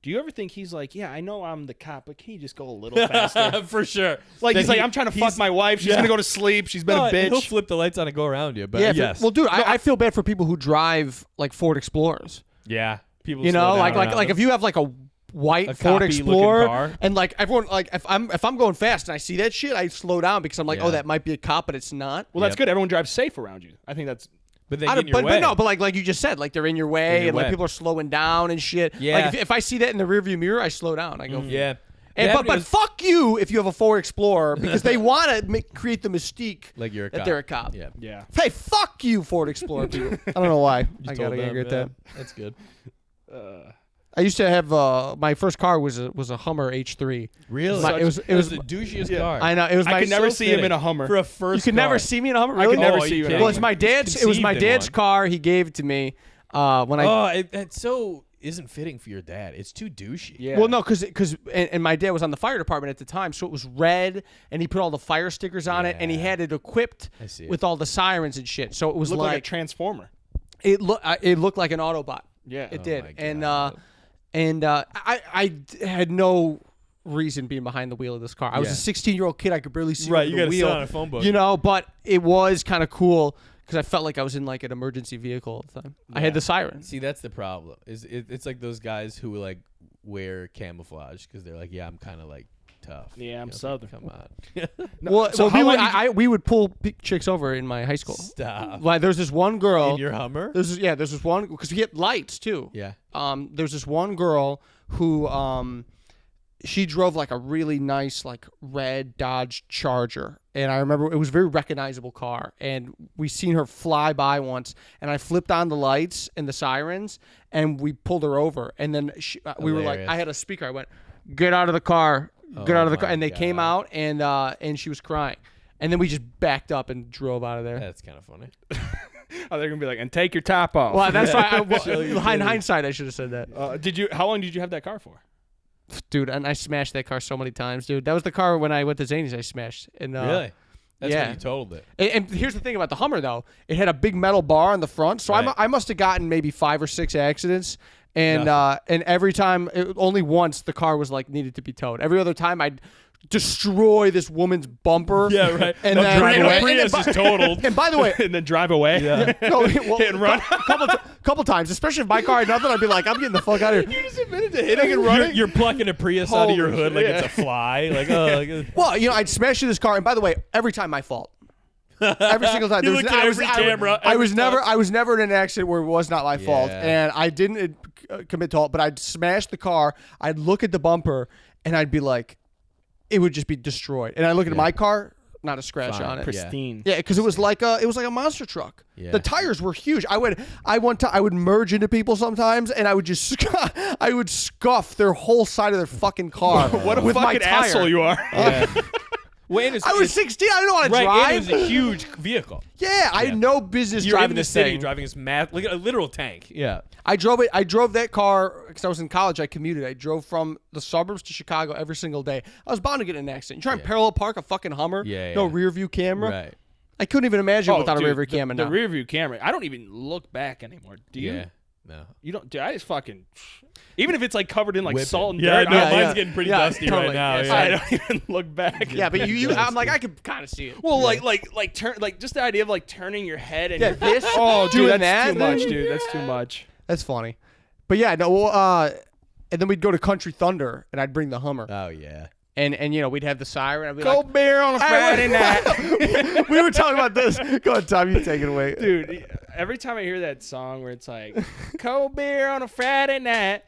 Do you ever think he's like, yeah, I know I'm the cop, but can you just go a little faster? For sure. Like That he's like, I'm trying to fuck my wife. She's yeah. gonna go to sleep. She's been No, a bitch. He'll flip the lights on and go around you. But Yeah, yes. well, dude, I feel bad for people who drive like Ford Explorers. yeah. People You slow know, down like around like them. if you have like a white A Ford copy-looking Explorer car. and like everyone like if I'm going fast and I see that shit, I slow down because I'm like, Yeah. oh, that might be a cop, but it's not. well, that's Yep. good. Everyone drives safe around you. I think that's. But they I get in don't, your way. but no, but like you just said, like they're in your way In your and like way. people are slowing down and shit. Yeah. Like if I see that in the rearview mirror, I slow down. I go. yeah. And, That but was- fuck you if you have a Ford Explorer because they want to create the mystique like you're a that cop. they're a cop. Yeah. Yeah. Hey, fuck you, Ford Explorer people. I don't know why. I got Told them, angry at yeah. that. That's good. I used to have my first car was a Hummer H3. Really? It was the douchiest car. I know it was. I my could never so see him fitting in a Hummer. for a first. You could car. never see me in a Hummer. I Really? could never Oh, see you you in a can't. Well, Hummer. it's my dad's. It was my Conceived in dad's one. car. He gave it to me when I. Oh, it so isn't fitting for your dad. It's too douchey. Yeah. Well, no, because and my dad was on the fire department at the time, so it was red, and he put all the fire stickers on it, and he Yeah. had it equipped I see it. with all the sirens and shit. So it was Looked like a like transformer. it looked like an Autobot. Yeah. It Oh did, my and God. I had no reason being behind the wheel of this car. I was Yeah. a 16-year-old kid. I could barely see Right, over you the gotta sit wheel, on a phone book. you know. But it was kind of cool because I felt like I was in like an emergency vehicle all the time. I had the sirens. See, that's the problem. It's like those guys who like wear camouflage because they're like, yeah, I'm kind of like tough. Yeah, I'm it's Southern. Like, come on. So how we would, long did we would pull chicks over in my high school. Stop. Like there's this one girl. In your Hummer? There's this one because we had lights too. Yeah. There's this one girl who she drove like a really nice like red Dodge Charger, and I remember it was a very recognizable car, and we seen her fly by once, and I flipped on the lights and the sirens, and we pulled her over, and then we were like, Hilarious. I had a speaker, I went, get out of the car, get Oh out of the car, my and they came God. out, and she was crying, and then we just backed up and drove out of there. That's kind of funny. Oh, they're gonna be like, and take your top off. Well, that's why. Show your In titties. hindsight, I should have said that. Did you? How long did you have that car for? Dude, and I smashed that car so many times, dude. That was the car when I went to Zany's I smashed. And, Really? That's yeah. when you totaled it. And here's the thing about the Hummer, though. It had a big metal bar on the front, so Right. I must have gotten maybe 5 or 6 accidents. And Nothing. and every time, only once the car was like needed to be towed. Every other time, I'd destroy this woman's bumper. Yeah, right. And No, then drive and away. then- Prius and is totaled. And by the way, And then drive away. Yeah. no, well, Hit and run. couple times, especially if my car had nothing, I'd be like, I'm getting the fuck out of here. You just admitted to hitting and running. You're plucking a Prius out of your Holy hood like shit. it's a fly. Like, oh, like, Well, you know, I'd smash through this car, and by the way, every time my fault. Every single time. You There was- looked at I was- every I was- camera, I every was never. time. I was never in an accident where it was not my fault, Yeah. and I didn't commit to fault. But I'd smash the car. I'd look at the bumper, and I'd be like, it would just be destroyed. And I look at my car, not a scratch Fine. on it. Pristine. Yeah, because it was like a monster truck. Yeah. The tires were huge. I would merge into people sometimes, and I would just I would scuff their whole side of their fucking car. What a with my fucking tire. asshole you are. yeah. Wayne is. I was 16. I didn't know how to right. drive. It was a huge vehicle. Yeah, I had no business You're driving in the this city thing. driving this like a literal tank. Yeah. I drove that car because I was in college. I commuted. I drove from the suburbs to Chicago every single day. I was bound to get in an accident. You try and parallel park a fucking Hummer, Yeah, no yeah. rear view camera. Right. I couldn't even imagine Oh, without dude, a rear view camera. The now. rear view camera. I don't even look back anymore. Do you? Yeah. No. You don't. Dude, I just fucking. Even if it's like covered in like Whip salt it. and Yeah, dirt, no, I, mine's getting pretty dusty right now. Yes, Yeah. I don't even look back. Yeah, but I'm like I could kind of see it. Well, like turn like just the idea of like turning your head and Yeah, this oh, doing dude, that's that. too much, dude. That's too much. That's funny. But yeah, no. Well, and then we'd go to Country Thunder, and I'd bring the Hummer, Oh yeah. and you know we'd have the siren. I'd be Cold beer on a Friday night, like, we were talking about this. Go ahead, Tom. You take it away, dude. Every time I hear that song where it's like cold beer on a Friday night,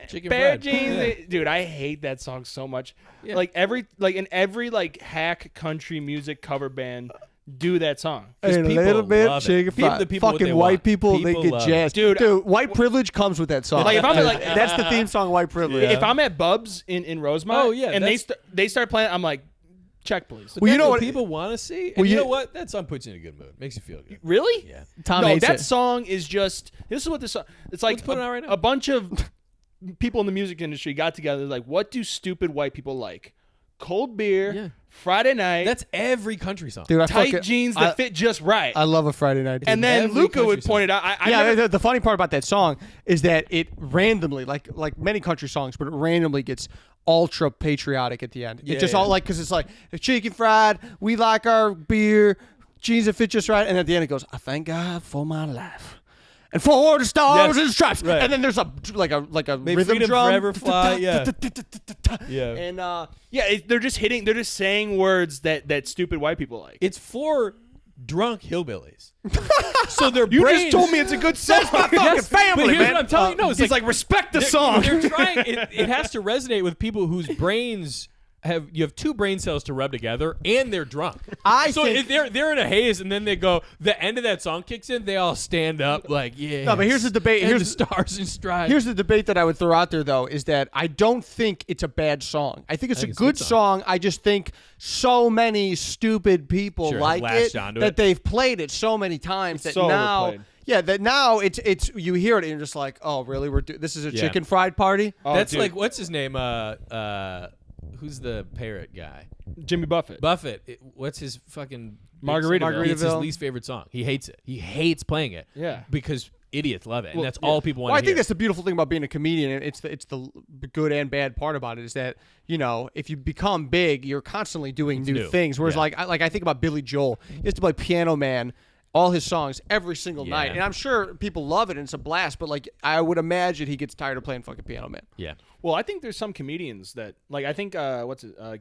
Chicken bare fried. jeans, Yeah. dude, I hate that song so much. Yeah. Like in every like hack country music cover band do that song. And a people little bit love it. chicken People- fried. the people what Fucking they white want. people, People they get love jazzed. it. Dude, white privilege comes with that song. Like, if I'm like- that's the theme song, White Privilege. Yeah. If I'm at Bub's in Rosemont, Oh, yeah, and they start playing, I'm like, check please. But Well, you that's know what what- people want to see. And Well, you you- know what? That song puts you in a good mood. Makes you feel good. Really? Yeah. Tom no, hates that it. song is just. This is what this song. It's like Let's put it on right now. a bunch of people in the music industry got together. Like, what do stupid white people like? Cold beer, Yeah. Friday night, That's every country song. Dude, I tight fucking- jeans that fit just right. I love a Friday night. and then every Luca would country point it out. I yeah, never- the funny part about that song is that it randomly, like many country songs, but it randomly gets ultra patriotic at the end. Yeah, It's just yeah. all like because it's like chicken fried. We like our beer, jeans that fit just right, and at the end it goes, "I thank God for my life." And for the stars Yes, and stripes, right. and then there's a May rhythm freedom drum, forever fly, yeah. Yeah. and yeah, they're just saying words that stupid white people like. It's for drunk hillbillies. So their You brains. just told me it's a good song. Yes, family, but here's man. what I'm telling you. No, it's He's like, respect the they're- song. They're trying. It has to resonate with people whose brains you have two brain cells to rub together, and they're drunk. So think- if they're in a haze, and then they go. The end of that song kicks in. They all stand up like, yeah. No, but here's the debate. And Here's the stars in stride. Here's the debate that I would throw out there, though, is that I don't think it's a bad song. I think it's a good song. I just think so many stupid people Sure, like latched it onto that it. they've played it so many times that so now, overplayed. that now it's you hear it and you're just like, oh, really? This is a Yeah. chicken fried party? Oh, That's dude. like, what's his name? Who's the parrot guy? Jimmy Buffett. Buffett. What's his fucking Margaritaville. It's his Margaritaville. least favorite song. He hates it. He hates playing it. Yeah. Because idiots love it, and Well, that's yeah. all people want Well, I to think hear. that's the beautiful thing about being a comedian. And it's the good and bad part about it is that if you become big, you're constantly doing new new. things. Whereas Yeah. I think about Billy Joel. He used to play Piano Man, all his songs every single Yeah. night, and I'm sure people love it and it's a blast. But like I would imagine he gets tired of playing fucking Piano Man. Yeah. Well, I think there's some comedians that like. I think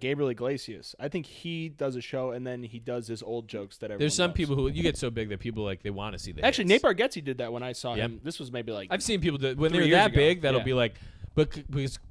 Gabriel Iglesias. I think he does a show and then he does his old jokes that everyone There's some loves. people who you get so big that people like they want to see that. Actually, Nate Bargatze did that when I saw Yep. him. This was maybe like I've seen people do when 3 they're years that ago. big. That'll Yeah. be like,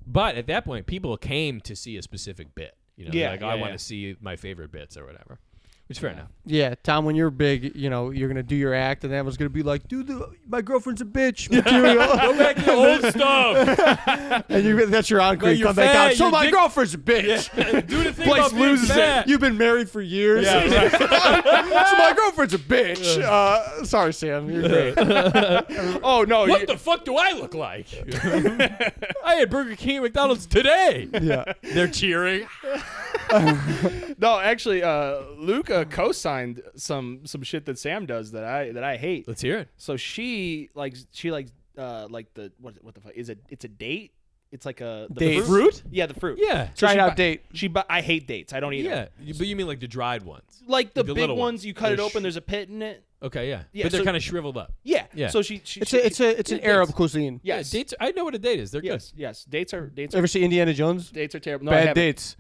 but at that point, people came to see a specific bit. They're Yeah, like, yeah, I yeah. want to see my favorite bits or whatever. Which is fair enough. Yeah, Tom, when you're big, you're gonna do your act, and everyone's gonna be like, "Dude, my girlfriend's a bitch." Material. Go back to the old stuff. And that's your encore. But You you're come back fat, out. So your my dick- girlfriend's a bitch. Do the thing Place about being loses it. fat. You've been married for years. Yeah, right. So my girlfriend's a bitch. Sorry, Sam. You're great. oh no, What the fuck do I look like? I had Burger King and McDonald's today. Yeah. They're cheering. no. Actually, Luca co-signed some shit that Sam does that I hate. Let's hear it. So she likes the what the fuck is it? It's a date. It's like the Date. Fruit? Yeah, the fruit. Yeah. So Try she it out bu- date. I hate dates. I don't eat them. Yeah. But you mean like the dried ones? Like the The big little ones, ones. you cut it They're open. There's a pit in it. Okay, yeah. Yeah, But they're so- kind of shriveled up. Yeah. Yeah. So she It's an Arab cuisine. yes. Yeah, dates. I know what a date is. They're Yes. Dates are Ever see Indiana Jones? dates are terrible. No, I Bad haven't. dates.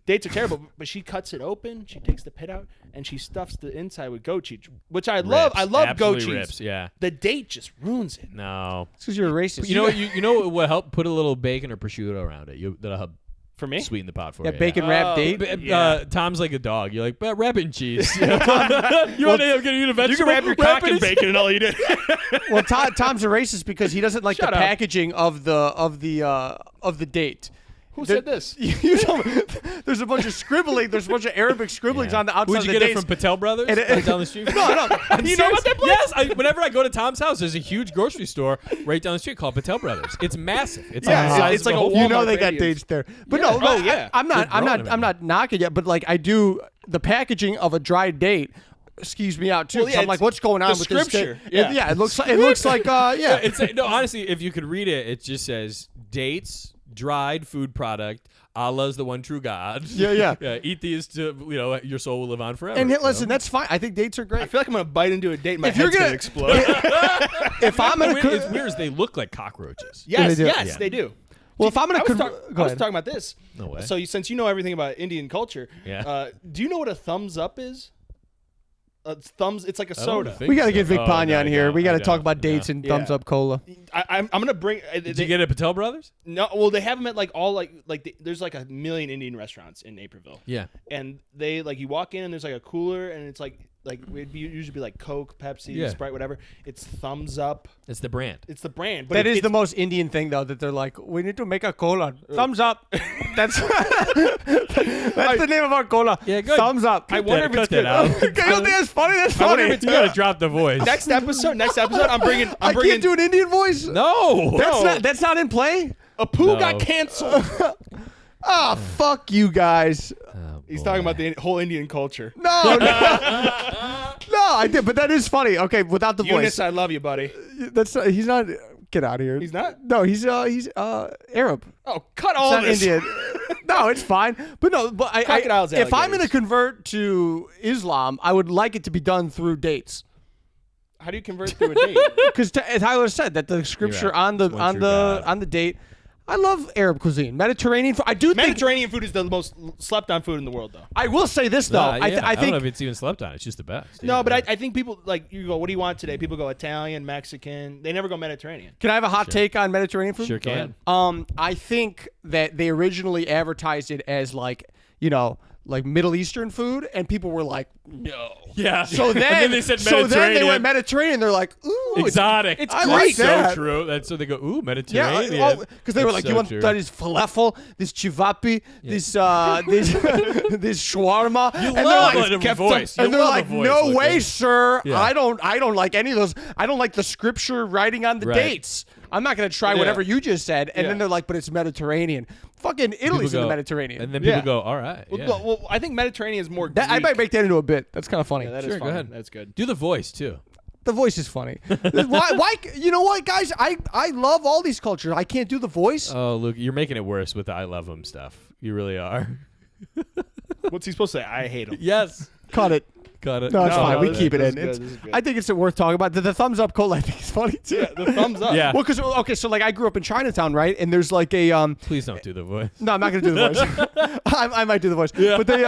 Dates are terrible, but she cuts it open, she takes the pit out, and she stuffs the inside with goat cheese, which I good. love. Rips. I love goat Absolutely cheese. rips, yeah. The date just ruins it. No. It's because you're a racist. You know what? You know what will help? Put a little bacon or prosciutto around it. That'll help For me? sweeten the pot for Yeah, you. bacon wrap Oh, date. Tom's like a dog. You're like, but wrap it in cheese. you want to eat a vegetable? You can wrap your cock it in in- bacon and all you do. Well, Tom's a racist because he doesn't like Shut the up. packaging of the date. Who said this? You told me, there's a bunch of scribbling. There's a bunch of Arabic scribblings on the outside Where'd of you the get it dates. from Patel Brothers? And it- Right down the street? No. You know about that place? Yes. Whenever I go to Tom's house, there's a huge grocery store right down the street called Patel Brothers. It's massive. It's Yeah, like the size it's of like a whole Walmart You know they for got Indians. dates there, but Yeah. no. Oh, yeah. I'm They're growing I'm not knocking it, but like I do the packaging of a dried date. Skews me out too. Well, 'cause yeah, I'm like, it's what's going on the with this? scripture. Date? Yeah. It looks like yeah. No, honestly, if you could read it, it just says dates, dried food product. Allah's the one true God. Yeah. Eat these to your soul will live on forever. And you listen, know? that's fine. I think dates are I great. feel like I'm gonna bite into a date. And my If you're head's gonna gonna- explode. If I'm gonna, It's weird is they look like cockroaches. yes, they do. yes, Yeah. they do. well, if I'm gonna, I was, go I was ahead. talking about this. No way. So since you know everything about Indian culture, Yeah. do you know what a thumbs up is? It's like a I don't soda. think We got to so. get Vic Oh, Panya no, on I here. don't. We got I to talk don't. about dates No. and Yeah. thumbs up cola. I'm gonna bring. Did you get it at Patel Brothers? No, well, they have them at like all there's like a million Indian restaurants in Naperville, Yeah. and they like you walk in and there's like a cooler and it's like usually be like Coke, Pepsi, Yeah. Sprite, whatever. It's thumbs up. It's the brand. It's the brand. But That is it's the most Indian thing, though, that they're like, we need to make a cola. Thumbs up. That's the name of our cola. Yeah, good. Thumbs up. I wonder if it's Cut good. that out. Okay, you don't think that's funny? That's I wonder funny. if it's You gotta drop the voice. Next episode, I'm bringing. I can't do an Indian voice. No. That's not in play. Apu No. got canceled. Ah, fuck you guys. He's talking about the whole Indian culture. No, I did, but that is funny. Okay, without the Eunice, voice. I love you, buddy. That's he's not. Get out of here. He's not? No, he's Arab. Oh, cut all It's not this. Indian. No, it's fine. But no, but Crocodiles, if I'm going to alligators. convert to Islam, I would like it to be done through dates. How do you convert through a date? Because Tyler said that the scripture right. on the It's one on true the God. on the date, I love Arab cuisine, Mediterranean food. I do think. Mediterranean food is the most slept on food in the world, though. I will say this though. Yeah, I I don't know think if it's even slept on. It's just the best. No, Yeah. but I think people like you go. What do you want today? People go Italian, Mexican. They never go Mediterranean. Can I have a hot take on Mediterranean food? Sure can. I think that they originally advertised it as like Middle Eastern food, and people were like, no. Yeah. So then, and then they said so then they Mediterranean. went Mediterranean. They're like, ooh, Exotic. It's I like so that. true. That's so they go, ooh, Yeah, Mediterranean. because they were That's like, so you want true. this falafel, this chivapi, this this shawarma, You and they're love like, a voice. and You they're love a like, voice no like way, that. sir. Yeah. I don't like any of those. I don't like the scripture writing on the Right. dates. I'm not gonna try whatever you just said. And then they're like, but it's Mediterranean. Fucking Italy's in the go- Mediterranean. And then people Yeah. go, all right. Well, Yeah. well, I think Mediterranean is more. I Greek. might make that into a bit. That's kind of funny. Yeah, that is Sure, go fun. ahead. That's good. Do the voice, too. The voice is funny. why? You know what, guys? I love all these cultures. I can't do the voice. Oh, Luke, you're making it worse with the I love him stuff. You really are. What's he supposed to say? I hate him. Yes. Cut it. Got it. No, it's fine. We this- keep it this in. is It's, good, this is good. I think it's worth talking about. The thumbs up cult, I think, is funny too. Yeah, the thumbs up. Yeah. Well, because so like I grew up in Chinatown, right? And there's like a Please don't do the voice. No, I'm not gonna do the voice. I might do the voice. Yeah. But they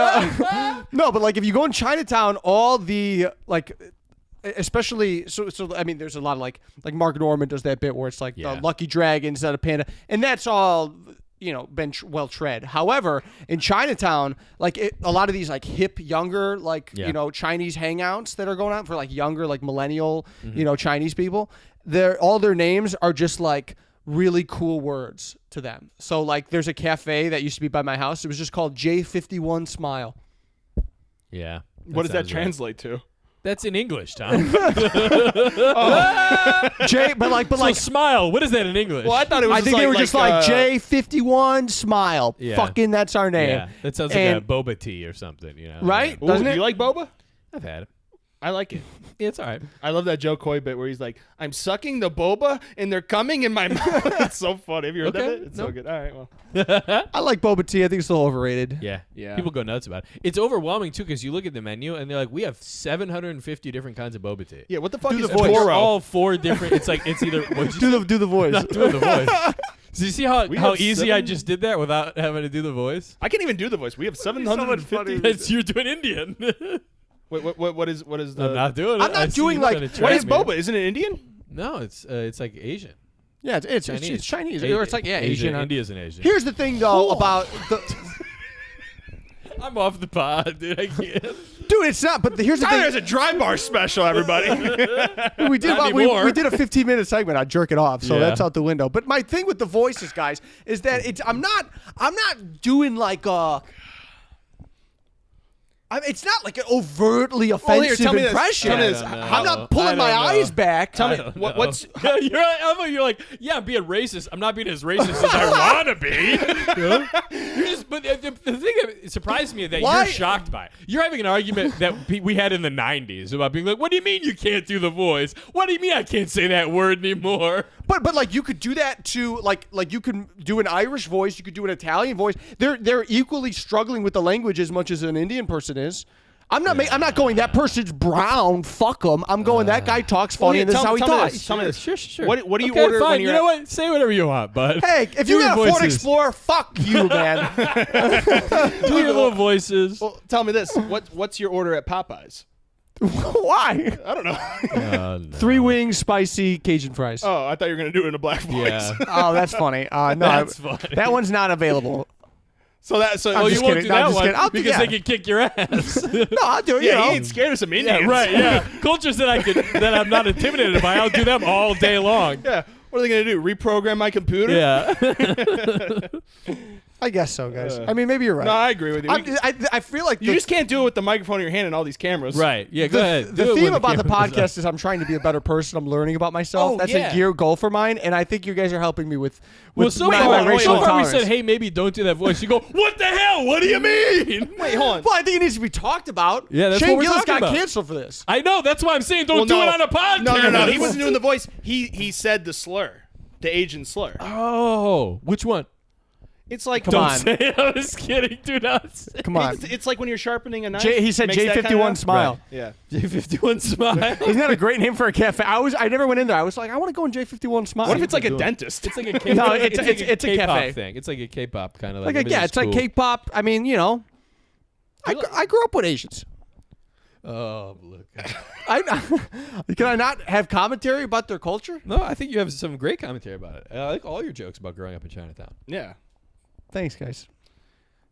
no, but like if you go in Chinatown, all the like. Especially so I mean there's a lot of like Mark Norman does that bit where it's like Yeah. the lucky dragon instead of panda, and that's all been well tread. However, in Chinatown, like a lot of these like hip younger Chinese hangouts that are going on for like younger like millennial Chinese people, all their names are just like really cool words to them. So like there's a cafe that used to be by my house. It was just called J51 Smile. Yeah. What does that sounds right. translate to? That's in English, Tom. J, but like smile. What is that in English? Well, I thought it was. I think they were just like J. J51 Smile. Yeah. Fucking that's our name. Yeah. That sounds like And- a boba tea or something, you know? Right? Yeah. Doesn't Do it? you like boba? I've had it. I like it. Yeah, it's all right. I love that Joe Coy bit where he's like, "I'm sucking the boba and they're coming in my mouth." It's so funny. Have you heard that Okay. bit? It's so Nope. good. All right, well. I like boba tea. I think it's a little overrated. Yeah. Yeah. People go nuts about it. It's overwhelming, too, because you look at the menu and they're like, we have 750 different kinds of boba tea. Yeah, what the fuck Do is the voice. They're Toro? all four different. It's like, it's either. What'd you say? Do the voice. Not doing the voice. So you see how have easy I seven- just did that without having to do the voice? I can't even do the voice. We have 750. It's you're doing Indian. Wait, what is the? I'm not doing it. I'm not I see doing you like- trying to What trap is me. boba? Isn't it Indian? No, it's like Asian. Yeah, it's Chinese. Chinese. A- Or it's like Asian. India's an Asian. Here's the thing though about the I'm off the pod, dude. I can't. dude. It's not. But here's the There's thing. a dry bar special, everybody. We did Not we anymore. did a 15-minute segment on jerk it off, so Yeah. that's out the window. But my thing with the voices, guys, is that I'm not doing like it's not like an overtly offensive tell me this. impression. Tell me this. I don't know. I'm not pulling my I don't know. eyes back. Tell me I don't what, know. what's. You're like, yeah, I'm being racist. I'm not being as racist as I want to be. You're just, but the thing that surprised me is that Why- you're shocked by it. You're having an argument that we had in the 90s about being like, what do you mean you can't do the voice? What do you mean I can't say that word anymore? But like you could do that to like you can do an Irish voice, you could do an Italian voice. They're equally struggling with the language as much as an Indian person is. I'm not going that person's brown. Fuck them. I'm going that guy talks funny and this is how he talks. Tell me this. Sure. What do you Okay, order fine. when you're? You know what? Say whatever you want, bud. Hey, if Do you your got a Ford voices. Explorer, fuck you, man. Do your little voices. Well, tell me this. What's your order at Popeyes? Why? I don't know. 3 wings, spicy Cajun fries. Oh, I thought you were gonna do it in a black voice. Yeah. Oh, that's funny. No, That's funny. that one's not available. So I'm Oh, just you won't kidding. do No, I'm that just one kidding. I'll do- because yeah. they can kick your ass. No, I'll do it. Yeah, you know. he ain't scared of some Indians. right, yeah. Cultures that I'm not intimidated by, I'll do them all day long. Yeah. What are they gonna do? Reprogram my computer? Yeah. I guess so, guys. I mean, maybe you're right. No, I agree with you. I feel like You just can't do it with the microphone in your hand and all these cameras. Right. Yeah, go ahead. The Do it theme when about the camera's podcast is I'm trying to be a better person. I'm learning about myself. Oh, That's yeah. a gear goal for mine, and I think you guys are helping me with Well, so my far, racial we intolerance. said, hey, maybe don't do that voice. You go, what the hell? What do you mean? Wait, hold on. Well, I think it needs to be talked about. Yeah, that's Shane what we're Gillis talking got about. canceled for this. I know. That's why I'm saying don't do it on a podcast. No. He wasn't doing the voice. He said the slur, the Asian slur. Oh, which one? It's like Come on. Say it. I was kidding. Do not say. Come on. It's like when you're sharpening a knife. He said Makes that J51 kinda- Smile. Yeah. J51 Smile. Isn't that a great name for a cafe? I never went in there. I was like, I want to go in J51 Smile. What if it's like a doing? dentist? It's like a K- No, it's it's a K-pop cafe. thing. It's like a K-pop kind of like like yeah, it's like K-pop. I mean, you know, I grew up with Asians. Oh, look. Can I not have commentary about their culture? No, I think you have some great commentary about it. I like all your jokes about growing up in Chinatown. Yeah. Thanks, guys.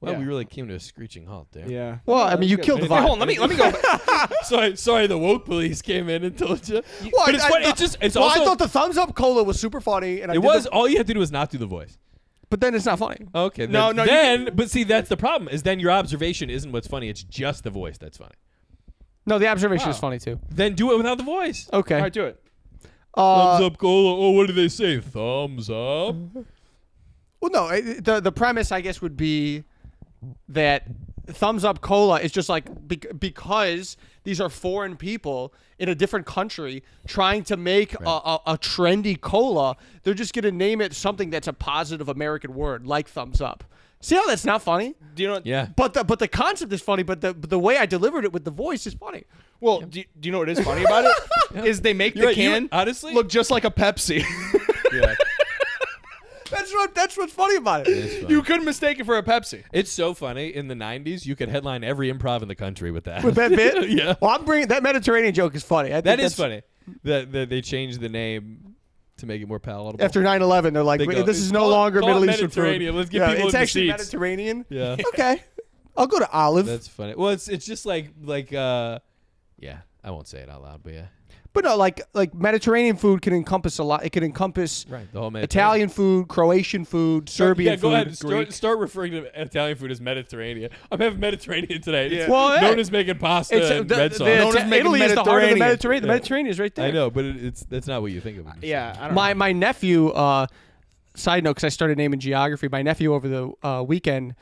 Well, Yeah. we really came to a screeching halt there. Yeah. Well, I mean, you killed the Hey, vibe. hold on, let me go. Sorry, the woke police came in and told you. Well, But it's funny. It's well, also. I thought the thumbs up cola was super funny, and I it did was. the- All you had to do was not do the voice. but then it's not funny. Okay. No, then, no, you Then, but see, that's the problem. Is then your observation isn't what's funny. It's just the voice that's funny. No, the observation is Wow. funny too. Then do it without the voice. Okay. All right, do it. Thumbs up, cola. Oh, what do they say? Thumbs up. Well, no, the premise I guess would be that thumbs up cola is just like because these are foreign people in a different country trying to make a trendy cola, they're just gonna name it something that's a positive American word like thumbs up. See how that's not funny? Do you know? Yeah. But the concept is funny, but the way I delivered it with the voice is funny. Well, do you know what is funny about it? Is they make the right, you- can honestly- look just like a Pepsi. Yeah. That's what's funny about it. It's funny. You couldn't mistake it for a Pepsi. It's so funny. In the 90s, you could headline every improv in the country with that. With that bit? Yeah. Well, I'm bringing that Mediterranean joke is funny. I think That is that's- funny. That they changed the name to make it more palatable. After 9/11, they're like, They go, this is no call it- longer call it Middle Eastern food. Mediterranean. Let's get Yeah, people it's in the actually seats. Mediterranean. Yeah. Okay, I'll go to Olive. That's funny. Well, it's just like yeah, I won't say it out loud, but yeah. But no, like Mediterranean food can encompass a lot. It can encompass Right. The whole Mediterranean. Italian food, Croatian food, Serbian Yeah, go food, ahead. Greek. Start referring to Italian food as Mediterranean. I'm having Mediterranean today. It's Well, known yeah. as making pasta It's, and the, red the, sauce. Known as making Italy is the heart of the Mediterranean. Mediterranean. The Yeah. Mediterranean is right there. I know, but that's not what you think of. when you say Yeah, it. I don't know. My nephew. Side note, because I started naming geography. My nephew over the weekend,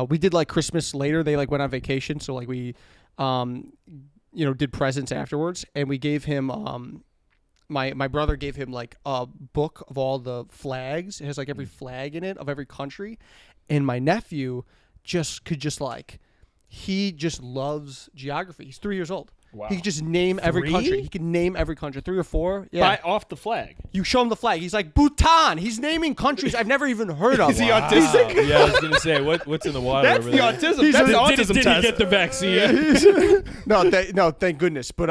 we did like Christmas later. They like went on vacation, so like we, did presents afterwards, and we gave him. My brother gave him like a book of all the flags. It has like every flag in it of every country, and my nephew he just loves geography. He's 3 years old. Wow. He could just name every 3? country. He can name every country. 3 or 4. Yeah. Off the flag. You show him the flag. He's like, Bhutan. He's naming countries I've never even heard of. Is he Wow. autistic? Yeah, I was gonna say what's in the water That's over the there. autism. That's the autism Did he test. get the vaccine? No, thank goodness. But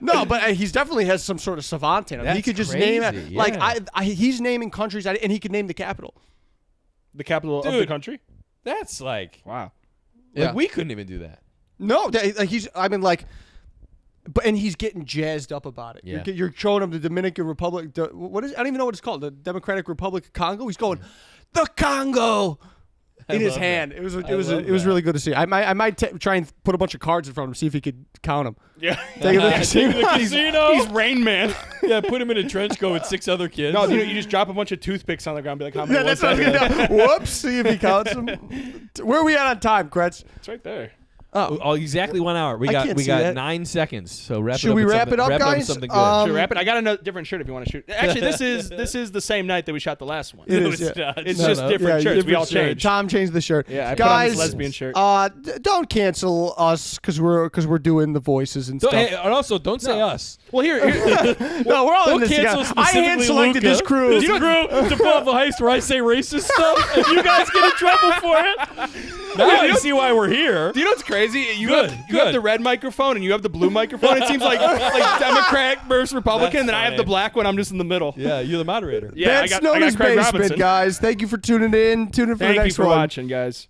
no, but he definitely has some sort of savant in him. He That's could just name it. crazy, Like yeah. he's naming countries, and he could name the capital. The capital of the Dude. country? That's like Wow. Yeah. we couldn't even do that. No, but he's getting jazzed up about it. Yeah. You're showing him the Dominican Republic. What is? I don't even know what it's called. The Democratic Republic of Congo. He's going, the Congo. In his love hand, that. it was I love it was that. really good to see. I might try and put a bunch of cards in front of him, see if he could count them. Yeah. Take him to the Take casino. him to the casino. He's Rain Man. Yeah, put him in a trench coat with 6 other kids. No, you just drop a bunch of toothpicks on the ground and be like, how many Yeah, was that's what I was that? gonna do. Whoops! See if he counts them. Where are we at on time, Kretz? It's right there. Oh, exactly 1 hour. We I got can't see that. 9 seconds. So wrap Should it up. we with wrap something- it up, wrap with guys? something good. Should we wrap it? I got a different shirt if you want to shoot. Actually, this is the same night that we shot the last one. It No, is, it's yeah. not. It's No, just no. different Yeah, shirts. We all different shirt. changed. Tom changed the shirt. Yeah, I put on guys, this lesbian shirt. Don't cancel us because we're doing the voices and Don't- stuff. hey, and also, don't say us. Well, here No, we're all in Don't this cancel together. I hand specifically selected Luca. this crew. This crew to pull off a heist where I say racist stuff, and you guys get in trouble for it. Now you see why we're here. do you know what's crazy? You Good, have good. the red microphone and you have the blue microphone. It seems like Democrat versus Republican. That's Then I have funny. the black one. I'm just in the middle. Yeah, you're the moderator. Yeah, That's I got Nona's Craig Basement, Robinson. guys. Thank you for tuning in. Tune in for Thank the you next for one. watching, guys.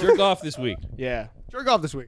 Jerk off this week. Yeah. Jerk off this week.